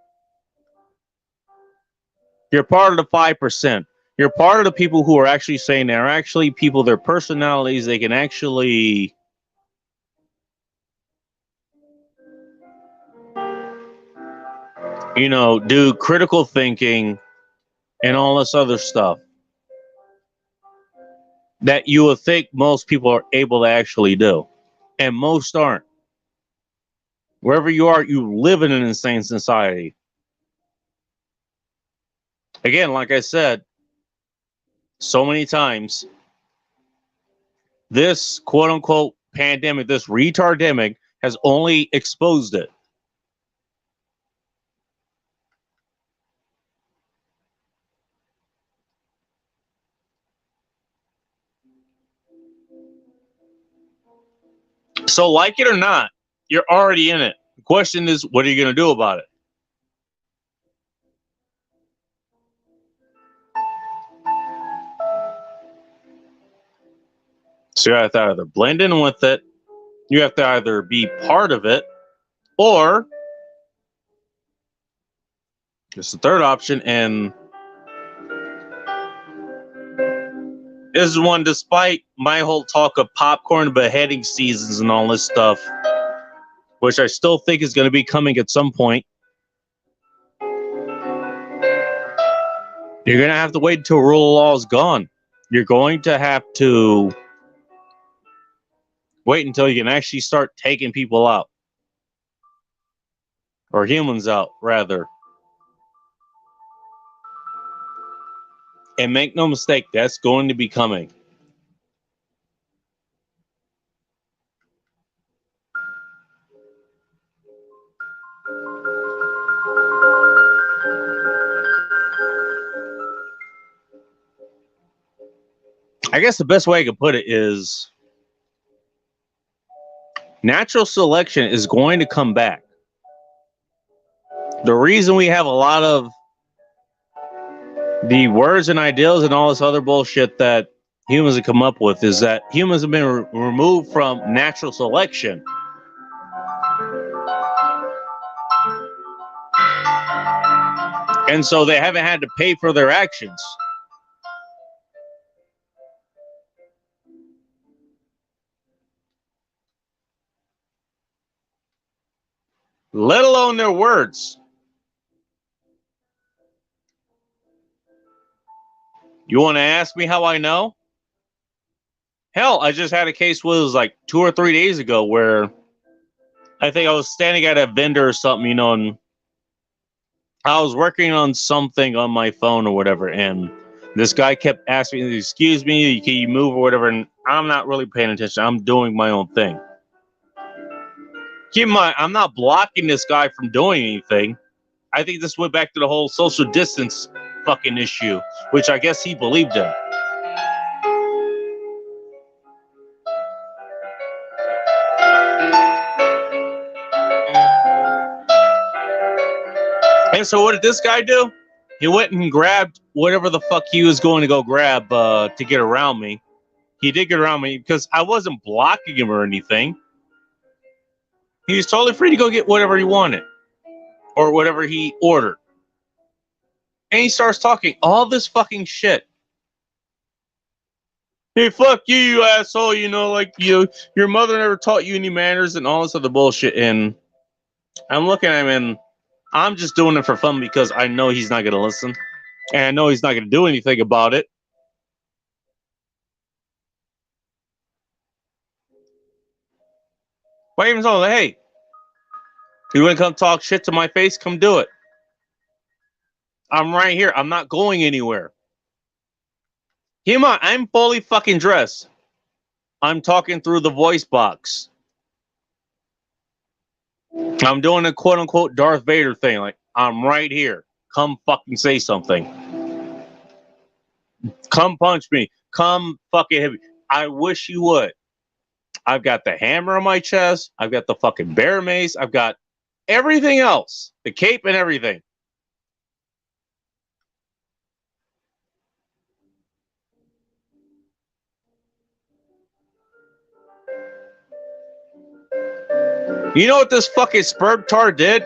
you're part of the 5%. You're part of the people who are actually saying they're actually people, their personalities, they can actually do critical thinking and all this other stuff that you would think most people are able to actually do. And most aren't. Wherever you are, you live in an insane society. Again, like I said so many times, this quote unquote pandemic, this retardemic, has only exposed it. So, like it or not, you're already in it. The question is, what are you going to do about it? So you have to either blend in with it, you have to either be part of it, or it's the third option, and this is one, despite my whole talk of popcorn beheading seasons and all this stuff, which I still think is going to be coming at some point, you're going to have to wait until rule of law is gone. You're going to have to wait until you can actually start taking people out. Or humans out, rather. And make no mistake, that's going to be coming. I guess the best way I could put it is natural selection is going to come back. The reason we have a lot of the words and ideals and all this other bullshit that humans have come up with is that humans have been removed from natural selection. And so they haven't had to pay for their actions. Let alone their words. You want to ask me how I know? Hell, I just had a case where it was like 2 or 3 days ago where I think I was standing at a vendor or something, and I was working on something on my phone or whatever, and this guy kept asking me, excuse me, can you move or whatever, and I'm not really paying attention. I'm doing my own thing. Keep in mind, I'm not blocking this guy from doing anything. I think this went back to the whole social distance fucking issue, which I guess he believed in. And so what did this guy do? He went and grabbed whatever the fuck he was going to go grab to get around me. He did get around me because I wasn't blocking him or anything. He was totally free to go get whatever he wanted or whatever he ordered. And he starts talking all this fucking shit. Hey, fuck you, you asshole. You know, like your mother never taught you any manners and all this other bullshit. And I'm looking at him, and I'm just doing it for fun because I know he's not gonna listen, and I know he's not gonna do anything about it. But even so, like, hey, you want to come talk shit to my face? Come do it. I'm right here. I'm not going anywhere. Keep in mind, I'm fully fucking dressed. I'm talking through the voice box. I'm doing a quote unquote Darth Vader thing. Like, I'm right here. Come fucking say something. Come punch me. Come fucking hit me. I wish you would. I've got the hammer on my chest. I've got the fucking bear mace. I've got everything else. The cape and everything. You know what this fucking sperm tar did?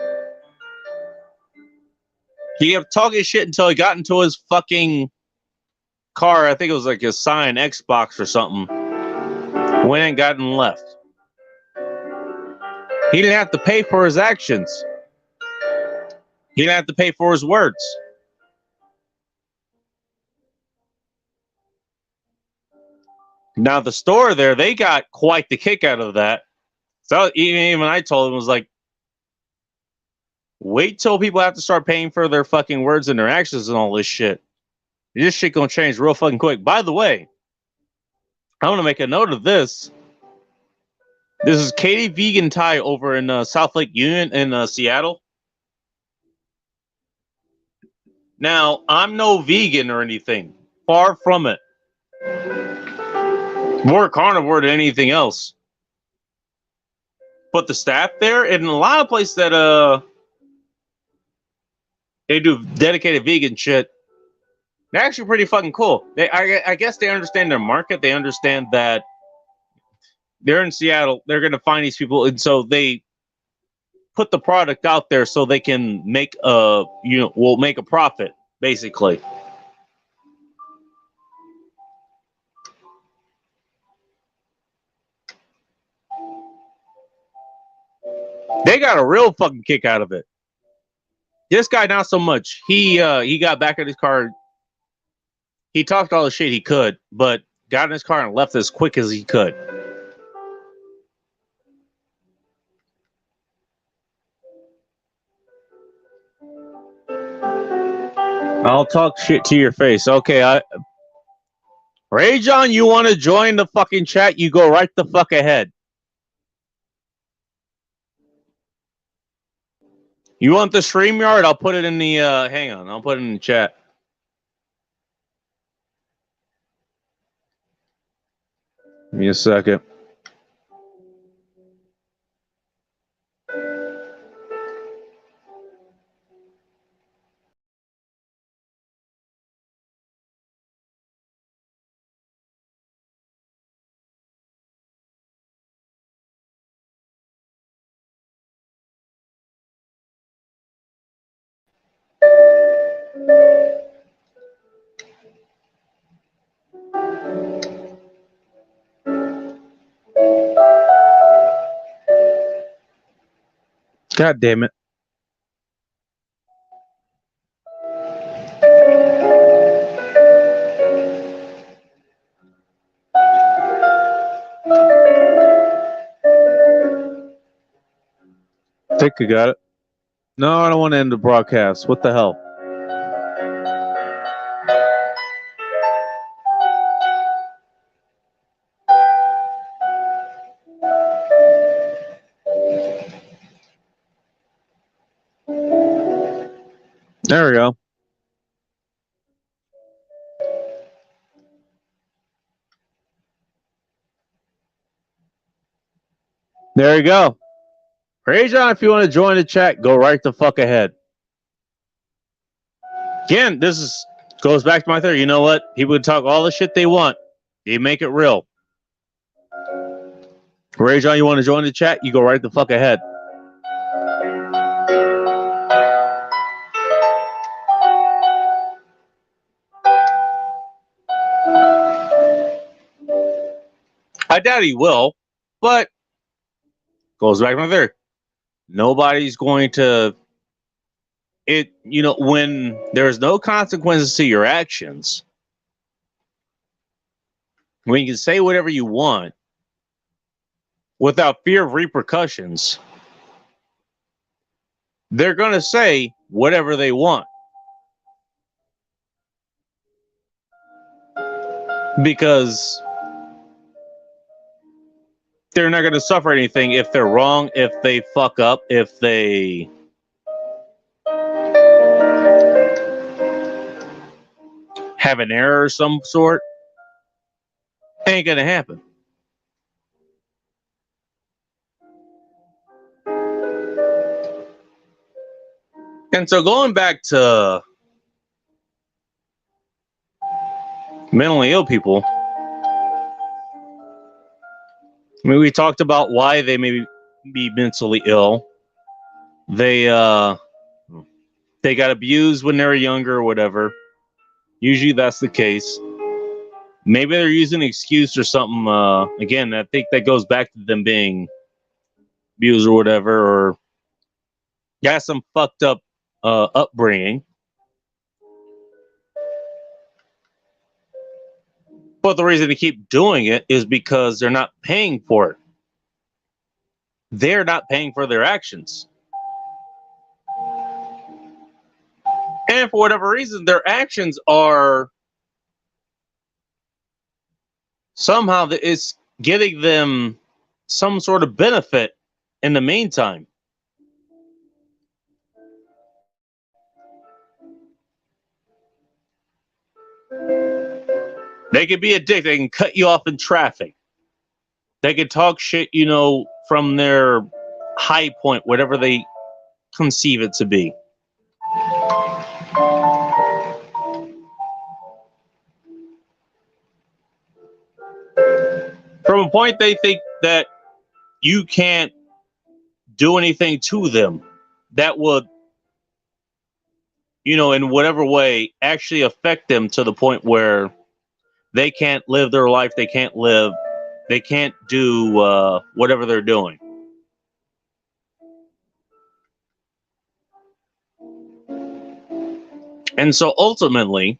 He kept talking shit until he got into his fucking car. I think it was like a Scion Xbox or something. Went and got and left. He didn't have to pay for his actions. He didn't have to pay for his words. Now the store there, they got quite the kick out of that. So even I told him, was like, wait till people have to start paying for their fucking words and their actions and all this shit. This shit gonna change real fucking quick. By the way, I want to make a note of this. This is Katie Vegan Thai over in South Lake Union in Seattle. Now, I'm no vegan or anything. Far from it. More carnivore than anything else. But the staff there, in a lot of places that they do dedicated vegan shit, they're actually pretty fucking cool. I guess they understand their market. They understand that they're in Seattle. They're going to find these people, and so they put the product out there so they can make make a profit, basically. They got a real fucking kick out of it. This guy, not so much. He got back in his car. He talked all the shit he could, but got in his car and left as quick as he could. I'll talk shit to your face. Okay, Ray John, you want to join the fucking chat? You go right the fuck ahead. You want the StreamYard? I'll put it in the hang on, I'll put it in the chat. Give me a second. God damn it. I think I got it. No, I don't want to end the broadcast. What the hell? There we go. There you go. Ray John, if you want to join the chat, go right the fuck ahead. Again, goes back to my theory. You know what? People can talk all the shit they want. You make it real. Ray John, you want to join the chat? You go right the fuck ahead. I doubt he will, but goes back to my theory. Nobody's going to when there's no consequences to your actions, when you can say whatever you want without fear of repercussions, they're going to say whatever they want. Because they're not going to suffer anything if they're wrong, if they fuck up, if they have an error of some sort. Ain't going to happen. And so going back to mentally ill people, I mean, we talked about why they may be mentally ill. They got abused when they were younger or whatever. Usually that's the case. Maybe they're using an excuse or something. Again, I think that goes back to them being abused or whatever, or got some fucked up upbringing. But the reason they keep doing it is because they're not paying for it. They're not paying for their actions. And for whatever reason, their actions are somehow it's getting them some sort of benefit in the meantime. They could be a dick. They can cut you off in traffic. They could talk shit, from their high point, whatever they conceive it to be. From a point they think that you can't do anything to them that would, in whatever way actually affect them to the point where they can't live their life, they can't do whatever they're doing. And so ultimately,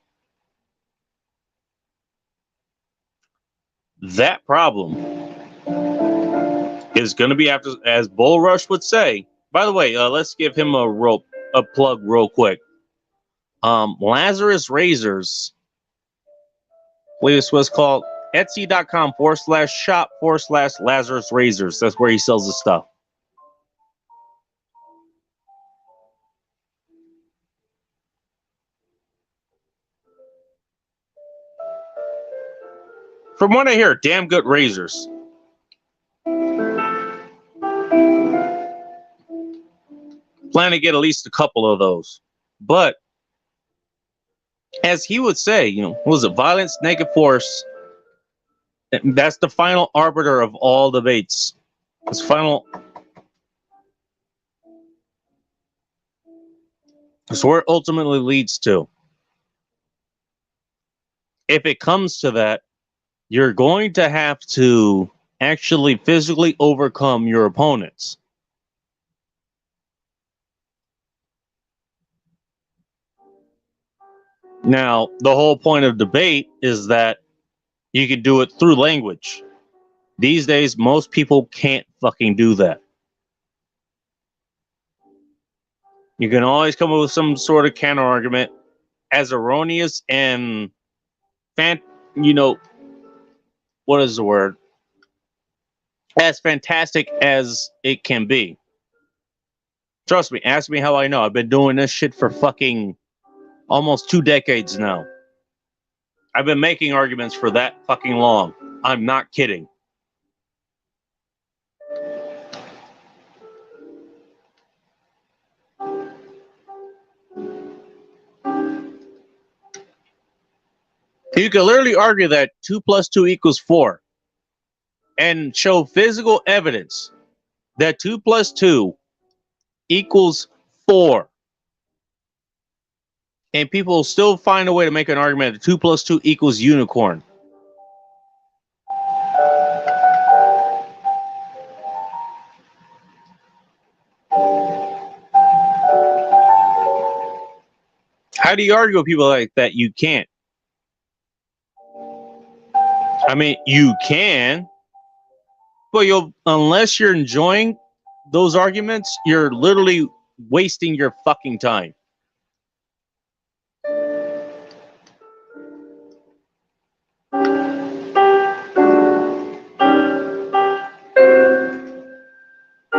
that problem is going to be after, as Bull Rush would say. By the way, let's give him a plug real quick. Lazarus Razors, I believe this was called Etsy.com/shop/Lazarus Razors. That's where he sells his stuff. From what I hear, damn good razors. Plan to get at least a couple of those. But as he would say, what was it? Violence, naked force. That's the final arbiter of all debates. It's final. It's where it ultimately leads to. If it comes to that, you're going to have to actually physically overcome your opponents. Now, the whole point of debate is that you can do it through language. These days, most people can't fucking do that. You can always come up with some sort of counter argument, as erroneous and what is the word? As fantastic as it can be. Trust me, ask me how I know. I've been doing this shit for fucking almost 2 decades now. I've been making arguments for that fucking long. I'm not kidding. You can literally argue that 2 + 2 = 4 and show physical evidence that 2 + 2 = 4. And people still find a way to make an argument that 2 + 2 = unicorn. How do you argue with people like that? You can't. I mean, you can, but unless you're enjoying those arguments, you're literally wasting your fucking time.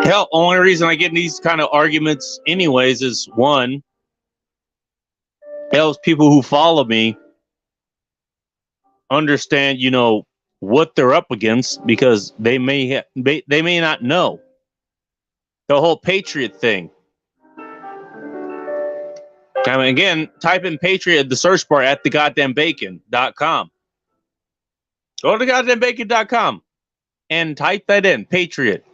Hell, only reason I get in these kind of arguments anyways is one, those people who follow me understand, what they're up against, because they may not know the whole Patriot thing. I mean, again, type in Patriot at the search bar at thegoddamnbacon.com. Go to thegoddamnbacon.com and type that in, Patriot.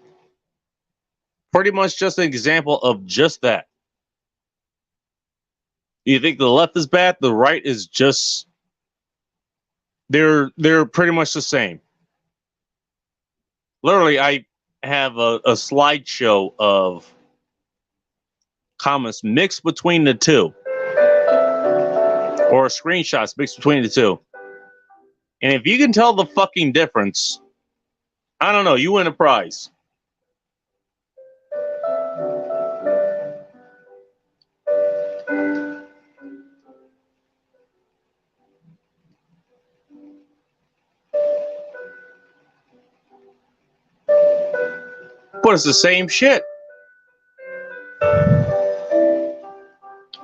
Pretty much just an example of just that. You think the left is bad? The right is just... They're pretty much the same. Literally, I have a slideshow of comments mixed between the two, or screenshots mixed between the two. And if you can tell the fucking difference, I don't know, you win a prize. But it's the same shit.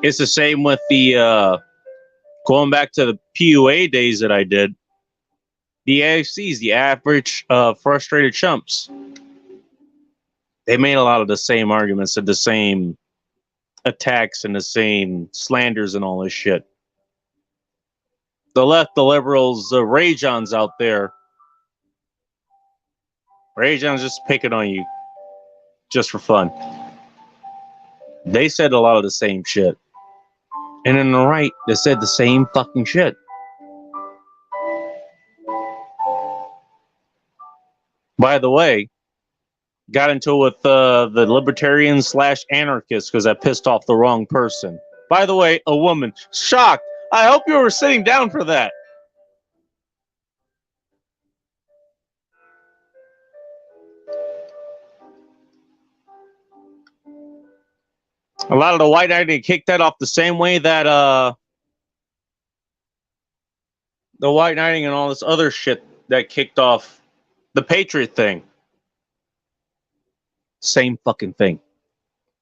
It's the same with the going back to the PUA days that I did. The AFCs, the average frustrated chumps. They made a lot of the same arguments and the same attacks and the same slanders and all this shit. The left, the liberals, the Ray-Johns out there. Ray-Johns just picking on you just for fun. They said a lot of the same shit. And in the right, they said the same fucking shit. By the way, got into it with the libertarians / anarchists because I pissed off the wrong person. By the way, a woman. Shocked. I hope you were sitting down for that. A lot of the white knighting kicked that off the same way that the white knighting and all this other shit that kicked off the Patriot thing. Same fucking thing.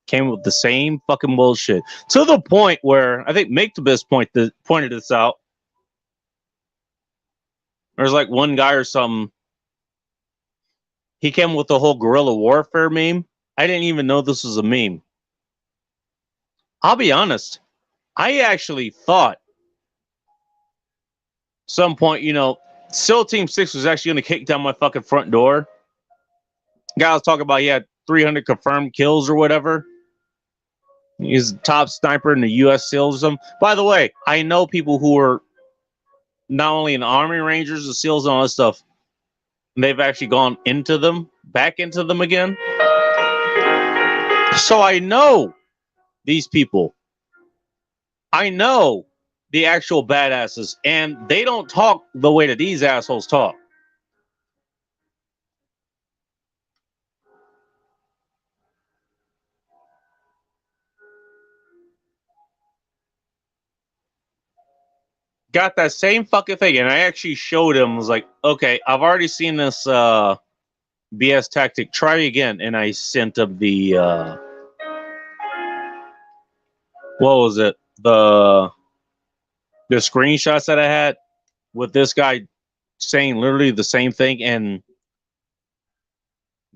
Came with the same fucking bullshit. To the point where I think Make the Best pointed this out. There's like one guy or something. He came with the whole guerrilla warfare meme. I didn't even know this was a meme. I'll be honest. I actually thought some point, SEAL Team 6 was actually going to kick down my fucking front door. Guy was talking about he had 300 confirmed kills or whatever. He's the top sniper in the U.S. SEALs or something. By the way, I know people who are not only in the Army Rangers, the SEALs and all this stuff, they've actually gone back into them again. So I know these people. I know the actual badasses, and they don't talk the way that these assholes talk. Got that same fucking thing, and I actually showed him, was like, okay, I've already seen this BS tactic, try again. And I sent him the what was it, the screenshots that I had with this guy saying literally the same thing, and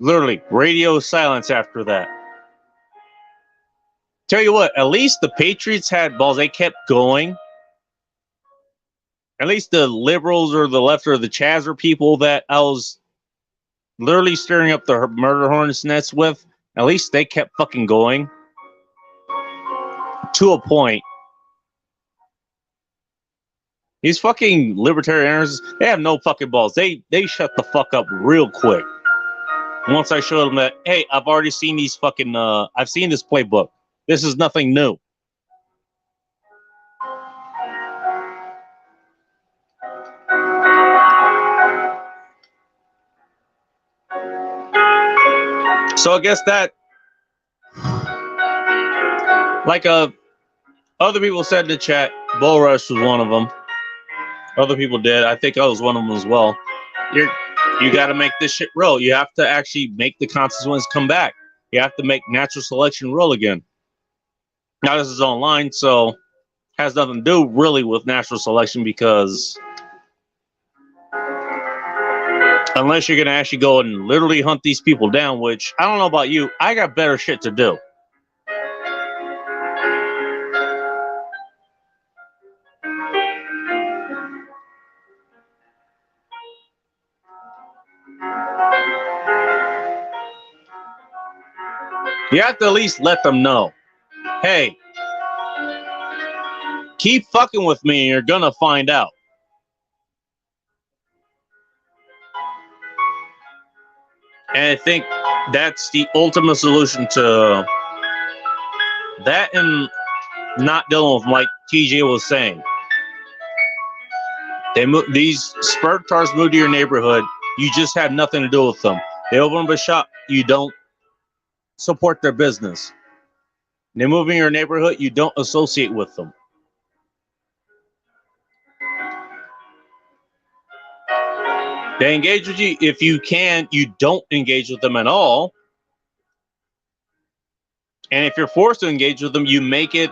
literally radio silence after that. Tell you what, at least the Patriots had balls. They kept going. At least the liberals or the left or the Chazzer people that I was literally stirring up the murder hornet's nest with, at least they kept fucking going. To a point. These fucking libertarians, they have no fucking balls. They shut the fuck up real quick. Once I showed them that, hey, I've already seen these fucking, I've seen this playbook. This is nothing new. So I guess that, like other people said in the chat, Bull Rush was one of them. Other people did. I think I was one of them as well. You got to make this shit real. You have to actually make the consequences come back. You have to make natural selection real again. Now this is online, so has nothing to do really with natural selection, because unless you're going to actually go and literally hunt these people down, which I don't know about you, I got better shit to do. You have to at least let them know, hey, keep fucking with me and you're going to find out. And I think that's the ultimate solution to that, and not dealing with, like TJ was saying. These Spurtars move to your neighborhood. You just have nothing to do with them. They open up a shop. You don't support their business. They move in your neighborhood. You don't associate with them. They engage with you. If you can, you don't engage with them at all. And if you're forced to engage with them, you make it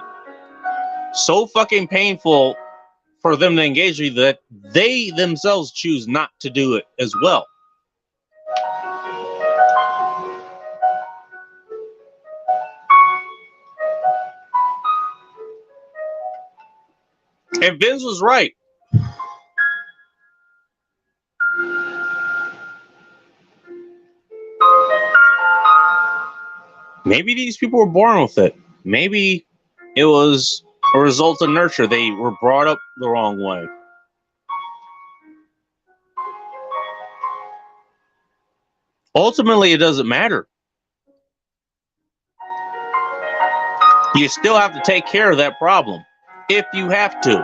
so fucking painful for them to engage with you that they themselves choose not to do it as well. And Vince was right. Maybe these people were born with it. Maybe it was a result of nurture. They were brought up the wrong way. Ultimately, it doesn't matter. You still have to take care of that problem if you have to.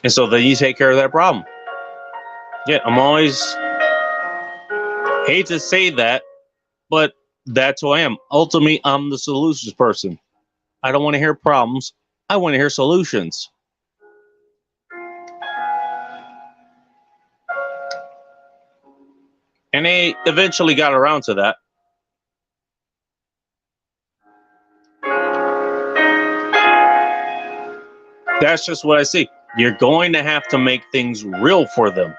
And so then you take care of that problem. Yeah, I'm always, hate to say that, but that's who I am. Ultimately, I'm the solutions person. I don't want to hear problems. I want to hear solutions. And they eventually got around to that. That's just what I see. You're going to have to make things real for them.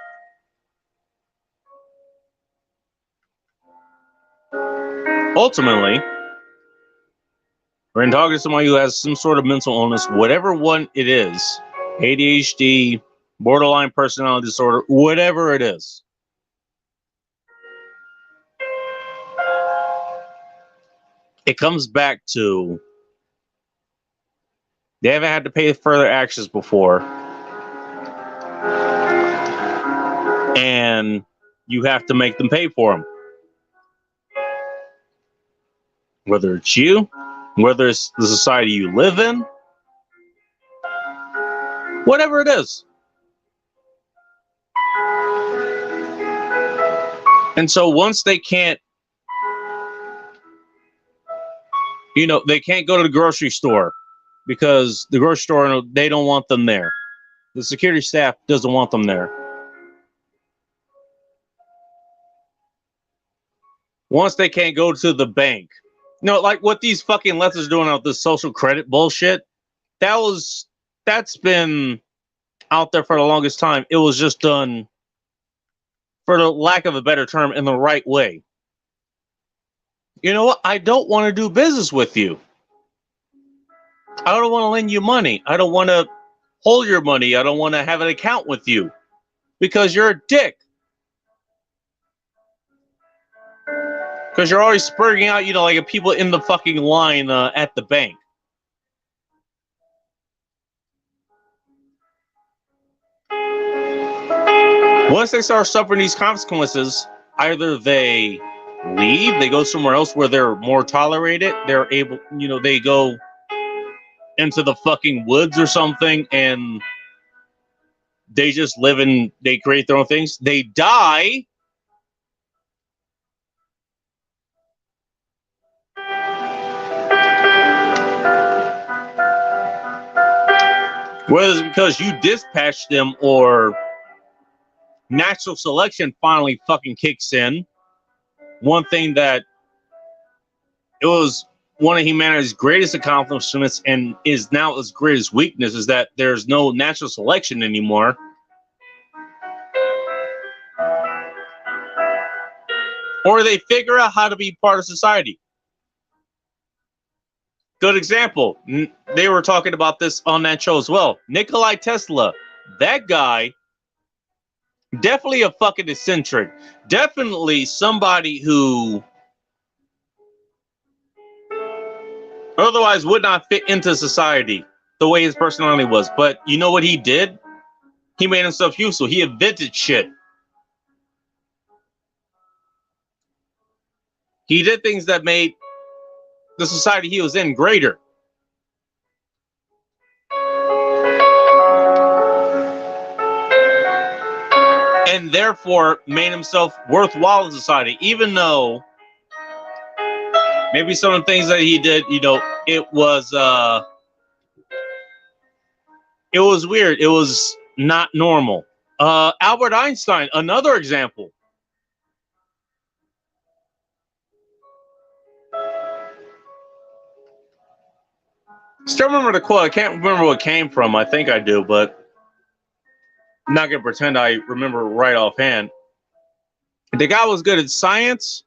Ultimately, we're talking to somebody who has some sort of mental illness, whatever one it is, ADHD, borderline personality disorder, whatever it is. It comes back to they haven't had to pay further actions before. And you have to make them pay for them. Whether it's you, whether it's the society you live in, whatever it is. And so once they can't, they can't go to the grocery store because the grocery store, they don't want them there. The security staff doesn't want them there. Once they can't go to the bank. Like what these fucking leftists are doing out this social credit bullshit, that's been out there for the longest time. It was just done, for the lack of a better term, in the right way. You know what? I don't want to do business with you. I don't want to lend you money. I don't want to hold your money. I don't want to have an account with you because you're a dick. Because you're always spurring out, like people in the fucking line at the bank. Once they start suffering these consequences, either they leave, they go somewhere else where they're more tolerated, they're able, they go into the fucking woods or something and They just live in, they create their own things. They die. Whether it's because you dispatched them or natural selection finally fucking kicks in. One thing that it was one of humanity's greatest accomplishments and is now its greatest weakness is that there's no natural selection anymore. Or they figure out how to be part of society. Good example. They were talking about this on that show as well. Nikola Tesla, that guy, definitely a fucking eccentric. Definitely somebody who otherwise would not fit into society the way his personality was. But you know what he did? He made himself useful. He invented shit. He did things that made the society he was in greater. And therefore made himself worthwhile in society, even though maybe some of the things that he did, you know, it was weird. It was not normal. Albert Einstein, another example. Still remember the quote. I can't remember what it came from. I think I do, but I'm not going to pretend I remember right offhand. The guy was good at science,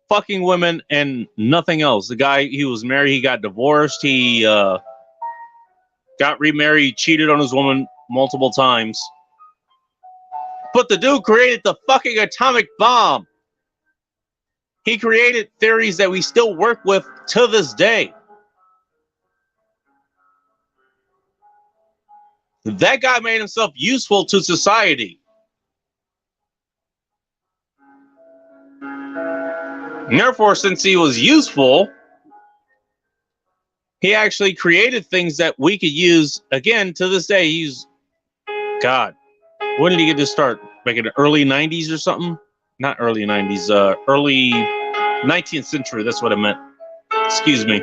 fucking women, and nothing else. The guy, he was married. He got divorced. He got remarried, cheated on his woman multiple times. But the dude created the fucking atomic bomb. He created theories that we still work with to this day. That guy made himself useful to society. And therefore, since he was useful, he actually created things that we could use again to this day. He's, God, when did he get to start? Like in the early 90s or something? Not early 90s, early 19th century. That's what I meant. Excuse me.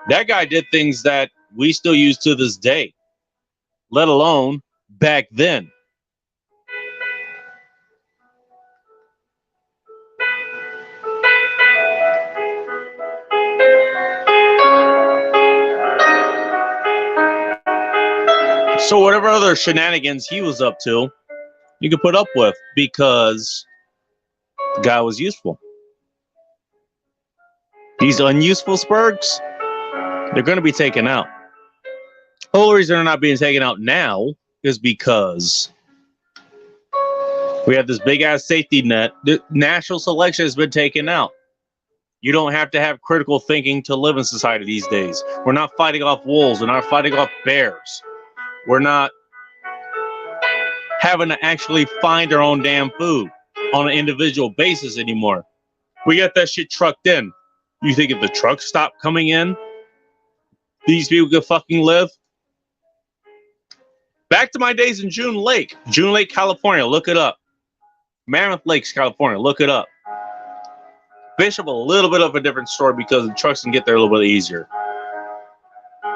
That guy did things that we still use to this day, let alone back then. So whatever other shenanigans he was up to, you could put up with because the guy was useful. These unuseful spurgs, they're going to be taken out. The whole reason they're not being taken out now is because we have this big ass safety net. The natural selection has been taken out. You don't have to have critical thinking to live in society these days. We're not fighting off wolves. We're not fighting off bears. We're not having to actually find our own damn food on an individual basis anymore. We got that shit trucked in. You think if the trucks stop coming in, these people could fucking live? Back to my days in June Lake, California. Look it up. Mammoth Lakes, California. Look it up. Bishop, a little bit of a different story because the trucks can get there a little bit easier.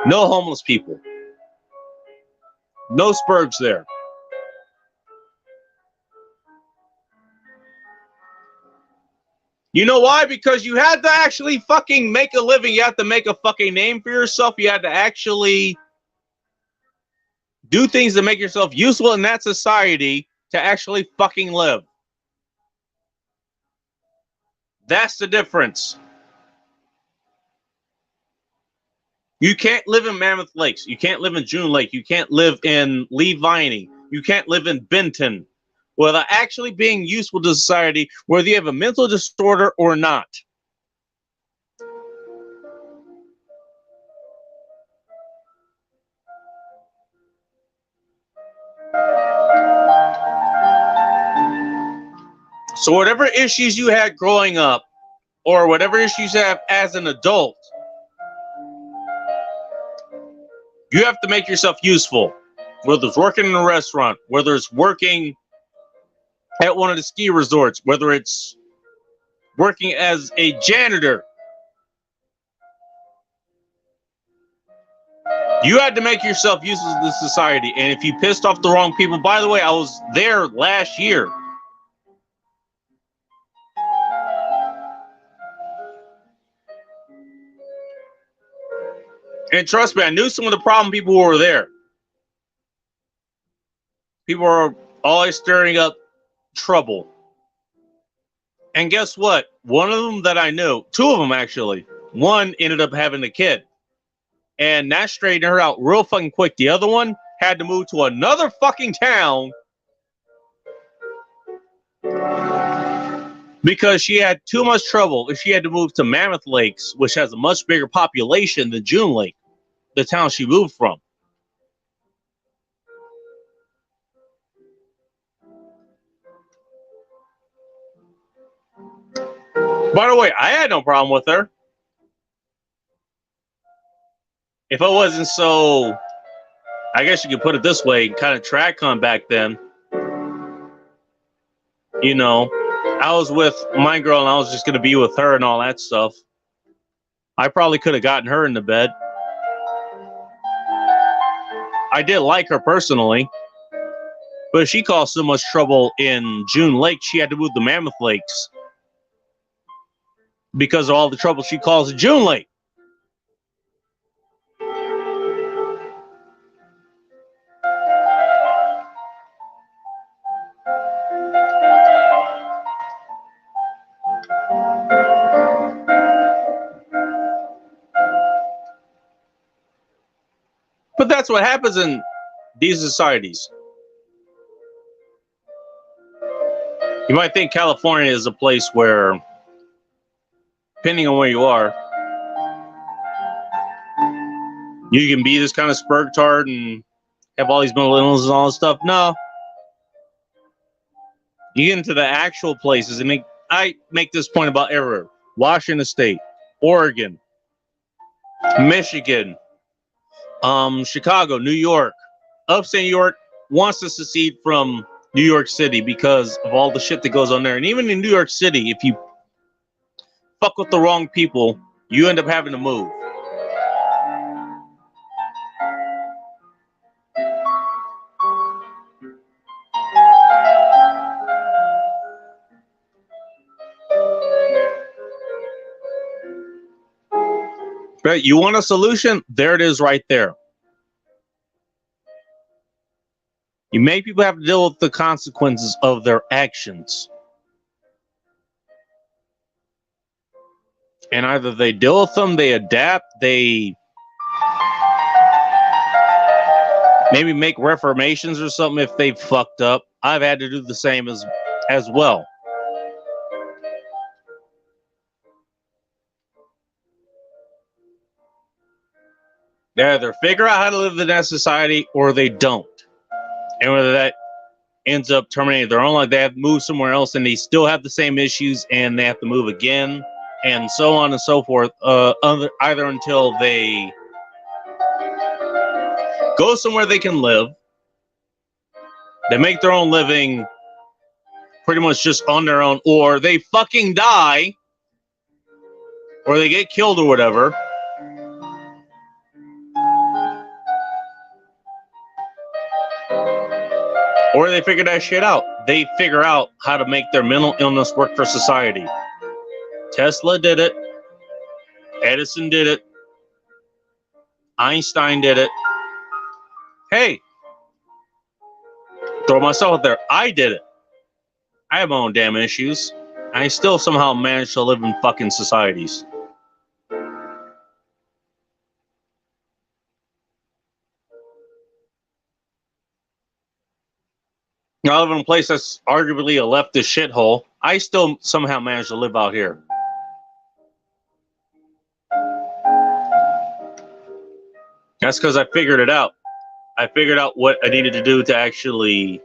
No homeless people. No spurgs there. You know why? Because you had to actually fucking make a living. You had to make a fucking name for yourself. You had to actually do things to make yourself useful in that society to actually fucking live. That's the difference. You can't live in Mammoth Lakes. You can't live in June Lake. You can't live in Lee Vining. You can't live in Benton without actually being useful to society, whether you have a mental disorder or not. So whatever issues you had growing up, or whatever issues you have as an adult, You have to make yourself useful. Whether it's working in a restaurant, whether it's working at one of the ski resorts, whether it's working as a janitor. You had to make yourself useful to society. And if you pissed off the wrong people, by the way, I was there last year. And trust me, I knew some of the problem people who were there. People are always stirring up trouble. And guess what? One of them that I knew, two of them actually, one ended up having a kid. And that straightened her out real fucking quick. The other one had to move to another fucking town because she had too much trouble. She had to move to Mammoth Lakes, which has a much bigger population than June Lake, the town she moved from. By the way, I had no problem with her. If I wasn't so, I guess you could put it this way, kind of TradCon back then. You know, I was with my girl and I was just going to be with her and all that stuff. I probably could have gotten her into bed. I did like her personally. But she caused so much trouble in June Lake, she had to move to Mammoth Lakes because of all the trouble she caused in June Lake. But that's what happens in these societies. You might think California is a place where, depending on where you are, you can be this kind of spurtard and have all these millennials and all this stuff. No. You get into the actual places, and I make this point about everywhere. Washington State, Oregon, Michigan, Chicago, New York. Upstate New York wants to secede from New York City because of all the shit that goes on there. And even in New York City, if you fuck with the wrong people, you end up having to move. Right? You want a solution? There it is right there. You make people have to deal with the consequences of their actions. And either they deal with them, they adapt, they maybe make reformations or something if they've fucked up. I've had to do the same as well. They either figure out how to live in that society or they don't. And whether that ends up terminating their own life, they have to move somewhere else and they still have the same issues and they have to move again and so on and so forth, either until they go somewhere they can live, they make their own living pretty much just on their own, or they fucking die, or they get killed or whatever. Or they figure that shit out. They figure out how to make their mental illness work for society. Tesla did it. Edison did it. Einstein did it. Hey, throw myself out there. I did it. I have my own damn issues. I still somehow manage to live in fucking societies. I live in a place that's arguably a leftist shithole. I still somehow manage to live out here. That's because I figured it out. I figured out what I needed to do to actually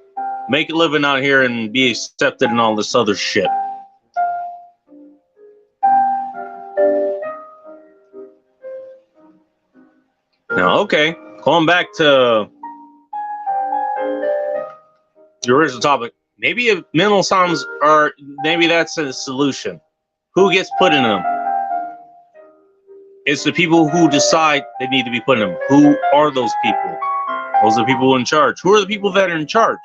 make a living out here and be accepted and all this other shit. Now, okay, Going back to the original topic, maybe if mental asylums are, maybe that's a solution. Who gets put in them? It's the people who decide they need to be put in them. Who are those people? Those are the people in charge. Who are the people that are in charge?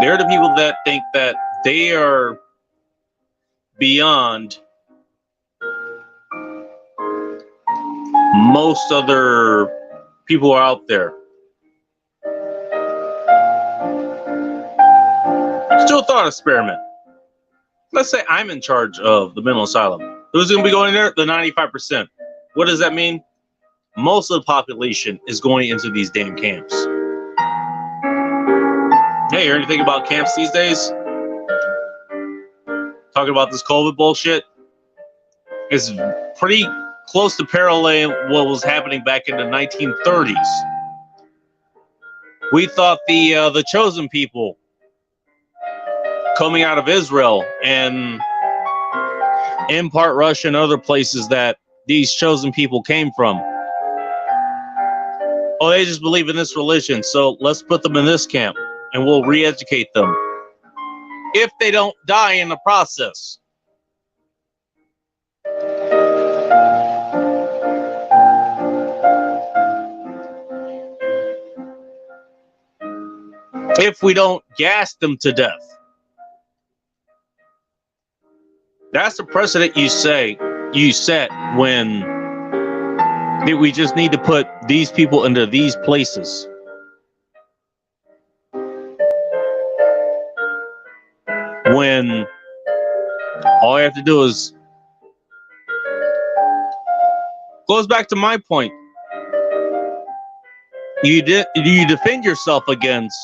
They're the people that think that they are beyond most other people out there. Still a thought experiment. Let's say I'm in charge of the mental asylum. Who's going to be going there? The 95%. What does that mean? Most of the population is going into these damn camps. Hey, hear anything about camps these days? Talking about this COVID bullshit? It's pretty close to paralleling what was happening back in the 1930s. We thought the chosen people coming out of Israel and in part Russia and other places that these chosen people came from. Oh, they just believe in this religion, so let's put them in this camp and we'll re-educate them. If they don't die in the process. If we don't gas them to death. That's the precedent you set when we just need to put these people into these places. When all I have to do is goes back to my point. You defend yourself against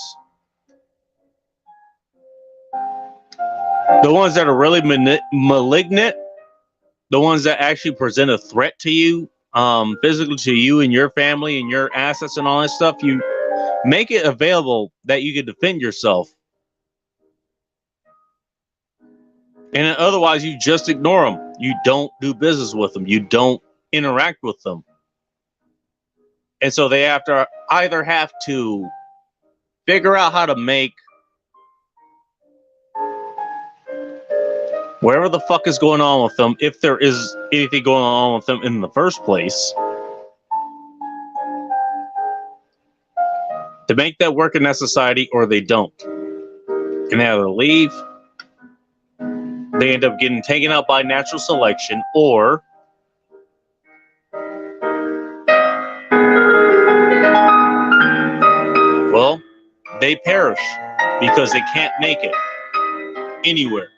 the ones that are really malignant, the ones that actually present a threat to you, physically to you and your family and your assets and all that stuff. You make it available that you can defend yourself. And otherwise, you just ignore them. You don't do business with them. You don't interact with them. And so they either have to figure out how to make whatever the fuck is going on with them, if there is anything going on with them in the first place, to make that work in that society, or they don't. And they either leave, they end up getting taken out by natural selection, or well, they perish because they can't make it anywhere.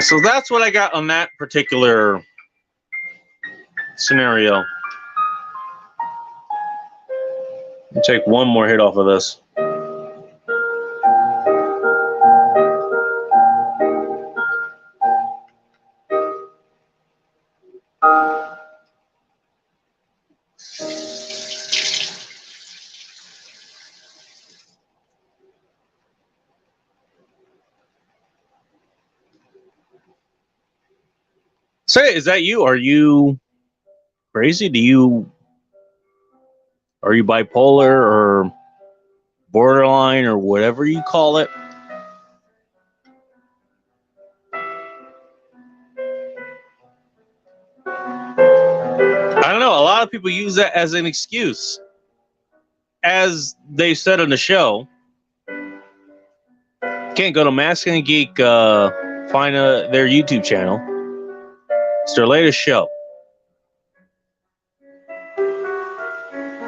So that's what I got on that particular scenario. I'll take one more hit off of this. Say, is that you? Are you crazy? Are you bipolar or borderline or whatever you call it? I don't know. A lot of people use that as an excuse. As they said on the show, can't go to Mask and Geek, find their YouTube channel. It's their latest show.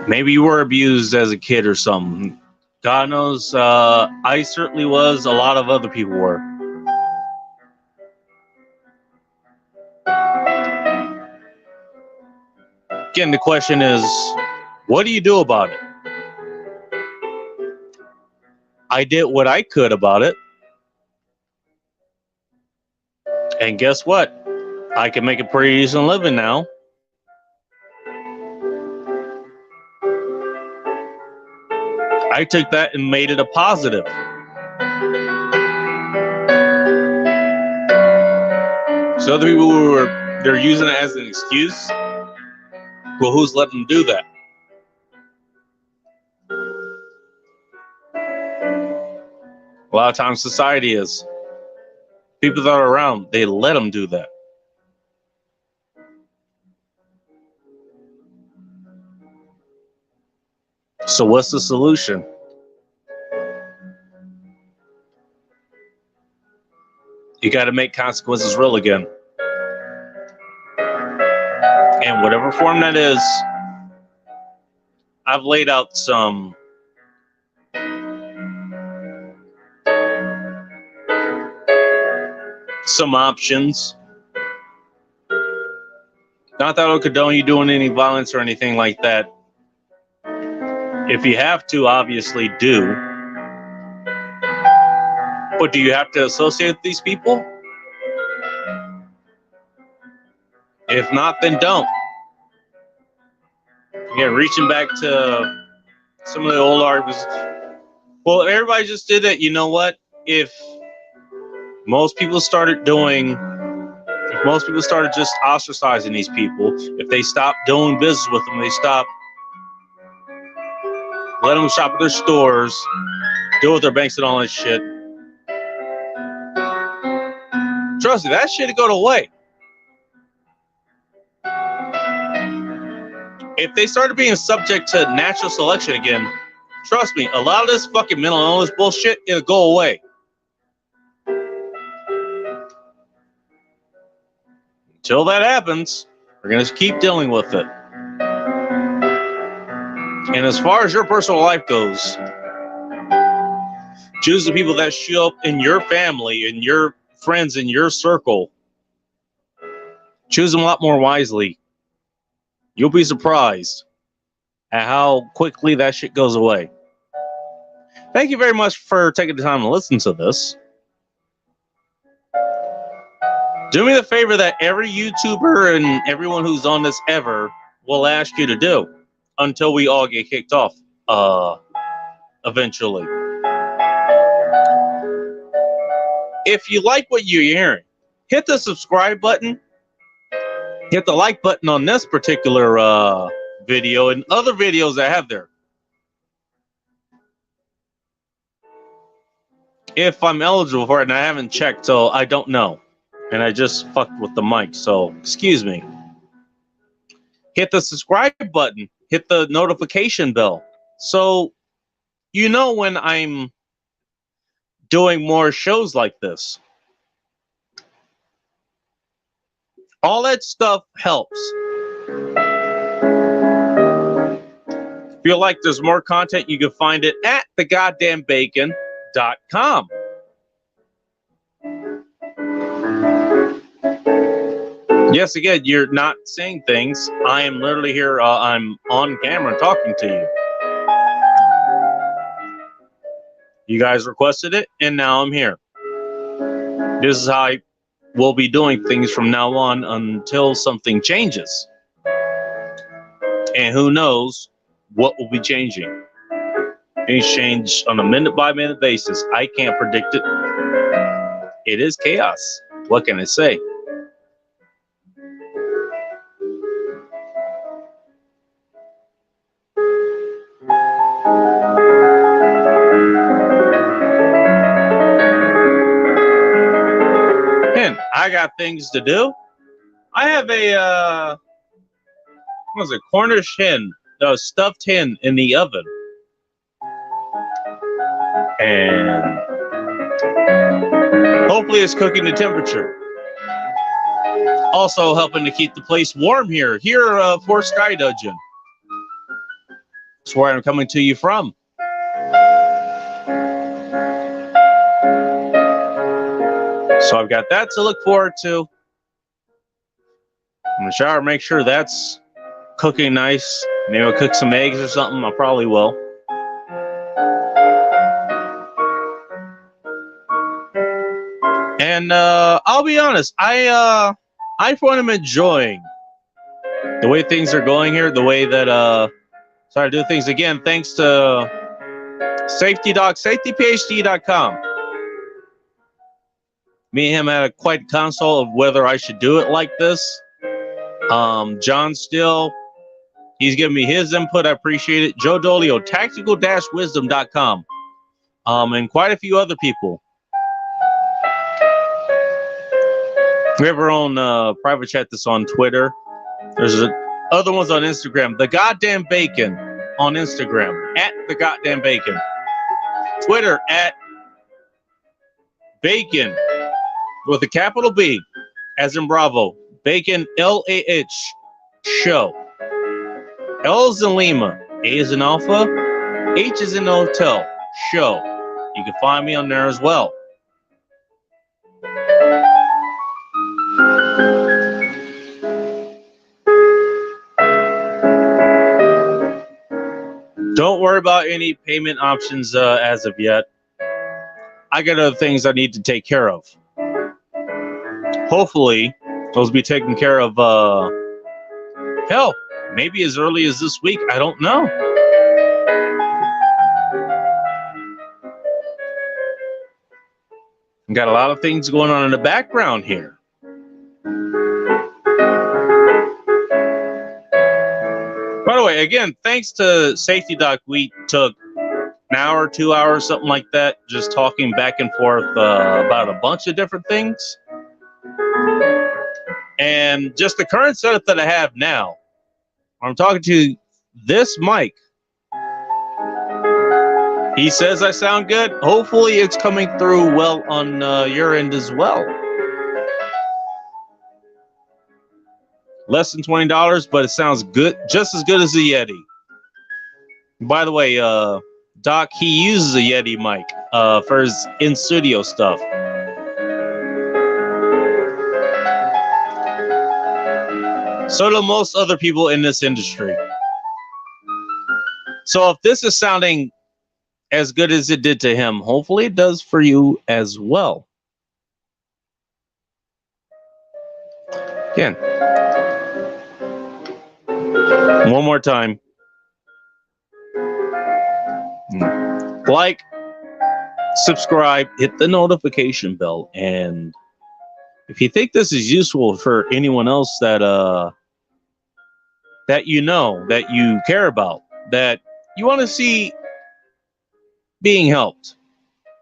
Maybe you were abused as a kid or something. God knows, I certainly was. A lot of other people were. Again, the question is, what do you do about it? I did what I could about it. And guess what? I can make a pretty decent living now. I took that and made it a positive. So other people they're using it as an excuse. Well, who's letting them do that? A lot of times society is. People that are around, they let them do that. So what's the solution? You got to make consequences real again. And whatever form that is, I've laid out some options. Not that I would condone you doing any violence or anything like that. If you have to, obviously do. But do you have to associate with these people? If not, then don't. Again, reaching back to some of the old arguments. Well, everybody just did it. You know what? If most people started just ostracizing these people, if they stopped doing business with them, they stopped letting them shop at their stores, deal with their banks and all that shit. Trust me, that shit would go away. If they started being subject to natural selection again, trust me, a lot of this fucking mental illness bullshit, it'll go away. Until that happens, we're going to keep dealing with it. And as far as your personal life goes, choose the people that show up in your family, in your friends, in your circle. Choose them a lot more wisely. You'll be surprised at how quickly that shit goes away. Thank you very much for taking the time to listen to this. Do me the favor that every YouTuber and everyone who's on this ever will ask you to do until we all get kicked off eventually. If you like what you're hearing, hit the subscribe button. Hit the like button on this particular video and other videos I have there. If I'm eligible for it, and I haven't checked, so I don't know. And I just fucked with the mic, so excuse me. Hit the subscribe button. Hit the notification bell. So you know when I'm doing more shows like this. All that stuff helps. If you like there's more content, you can find it at thegoddamnbacon.com. Yes, again, you're not saying things. I am literally here. I'm on camera talking to you. You guys requested it, and now I'm here. This is how I will be doing things from now on until something changes. And who knows what will be changing. Things change on a minute-by-minute basis. I can't predict it. It is chaos. What can I say? And I got things to do. I have a what was it? Cornish hen, stuffed hen in the oven. And hopefully it's cooking to temperature. Also helping to keep the place warm here. Fort Sky Dungeon. That's where I'm coming to you from. So I've got that to look forward to. I'm gonna shower, make sure that's cooking nice. Maybe I'll cook some eggs or something. I probably will. And I'll be honest, I for one am enjoying the way things are going here, the way that so I do things again, thanks to SafetyDoc, safetyphd.com. Me and him had a quite consult of whether I should do it like this. John Still, he's giving me his input. I appreciate it. Joe Dolio, tactical-wisdom.com. And quite a few other people. We have our own private chat that's on Twitter. There's other ones on Instagram. The Goddamn Bacon on Instagram, at The Goddamn Bacon. Twitter, at Bacon, with a capital B, as in Bravo. Bacon, L-A-H, show. L is in Lima, A is in Alpha, H is in Hotel, show. You can find me on there as well. Don't worry about any payment options as of yet. I got other things I need to take care of. Hopefully, those will be taken care of, hell, maybe as early as this week. I don't know. Got a lot of things going on in the background here. By the way, again, thanks to Safety Doc, we took an hour, 2 hours, something like that, just talking back and forth about a bunch of different things. And just the current setup that I have now, I'm talking to this mic. He says I sound good. Hopefully it's coming through well on your end as well. Less than $20, but it sounds good, just as good as a Yeti. By the way, Doc, he uses a Yeti mic for his in-studio stuff. So do most other people in this industry. So if this is sounding as good as it did to him, hopefully it does for you as well. Again, one more time. Like, subscribe, hit the notification bell, and if you think this is useful for anyone else that that you know, that you care about, that you want to see being helped.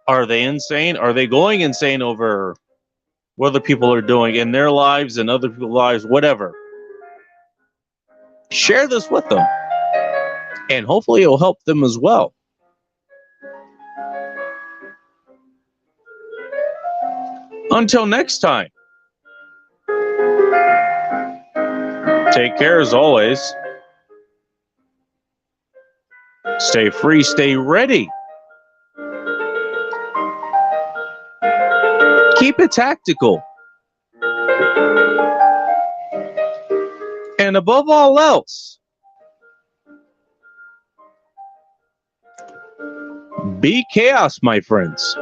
Are they insane? Are they going insane over what other people are doing in their lives and other people's lives, whatever? Share this with them, and hopefully it'll help them as well. Until next time, take care as always. Stay free, stay ready. Keep it tactical. And above all else, be chaos, my friends.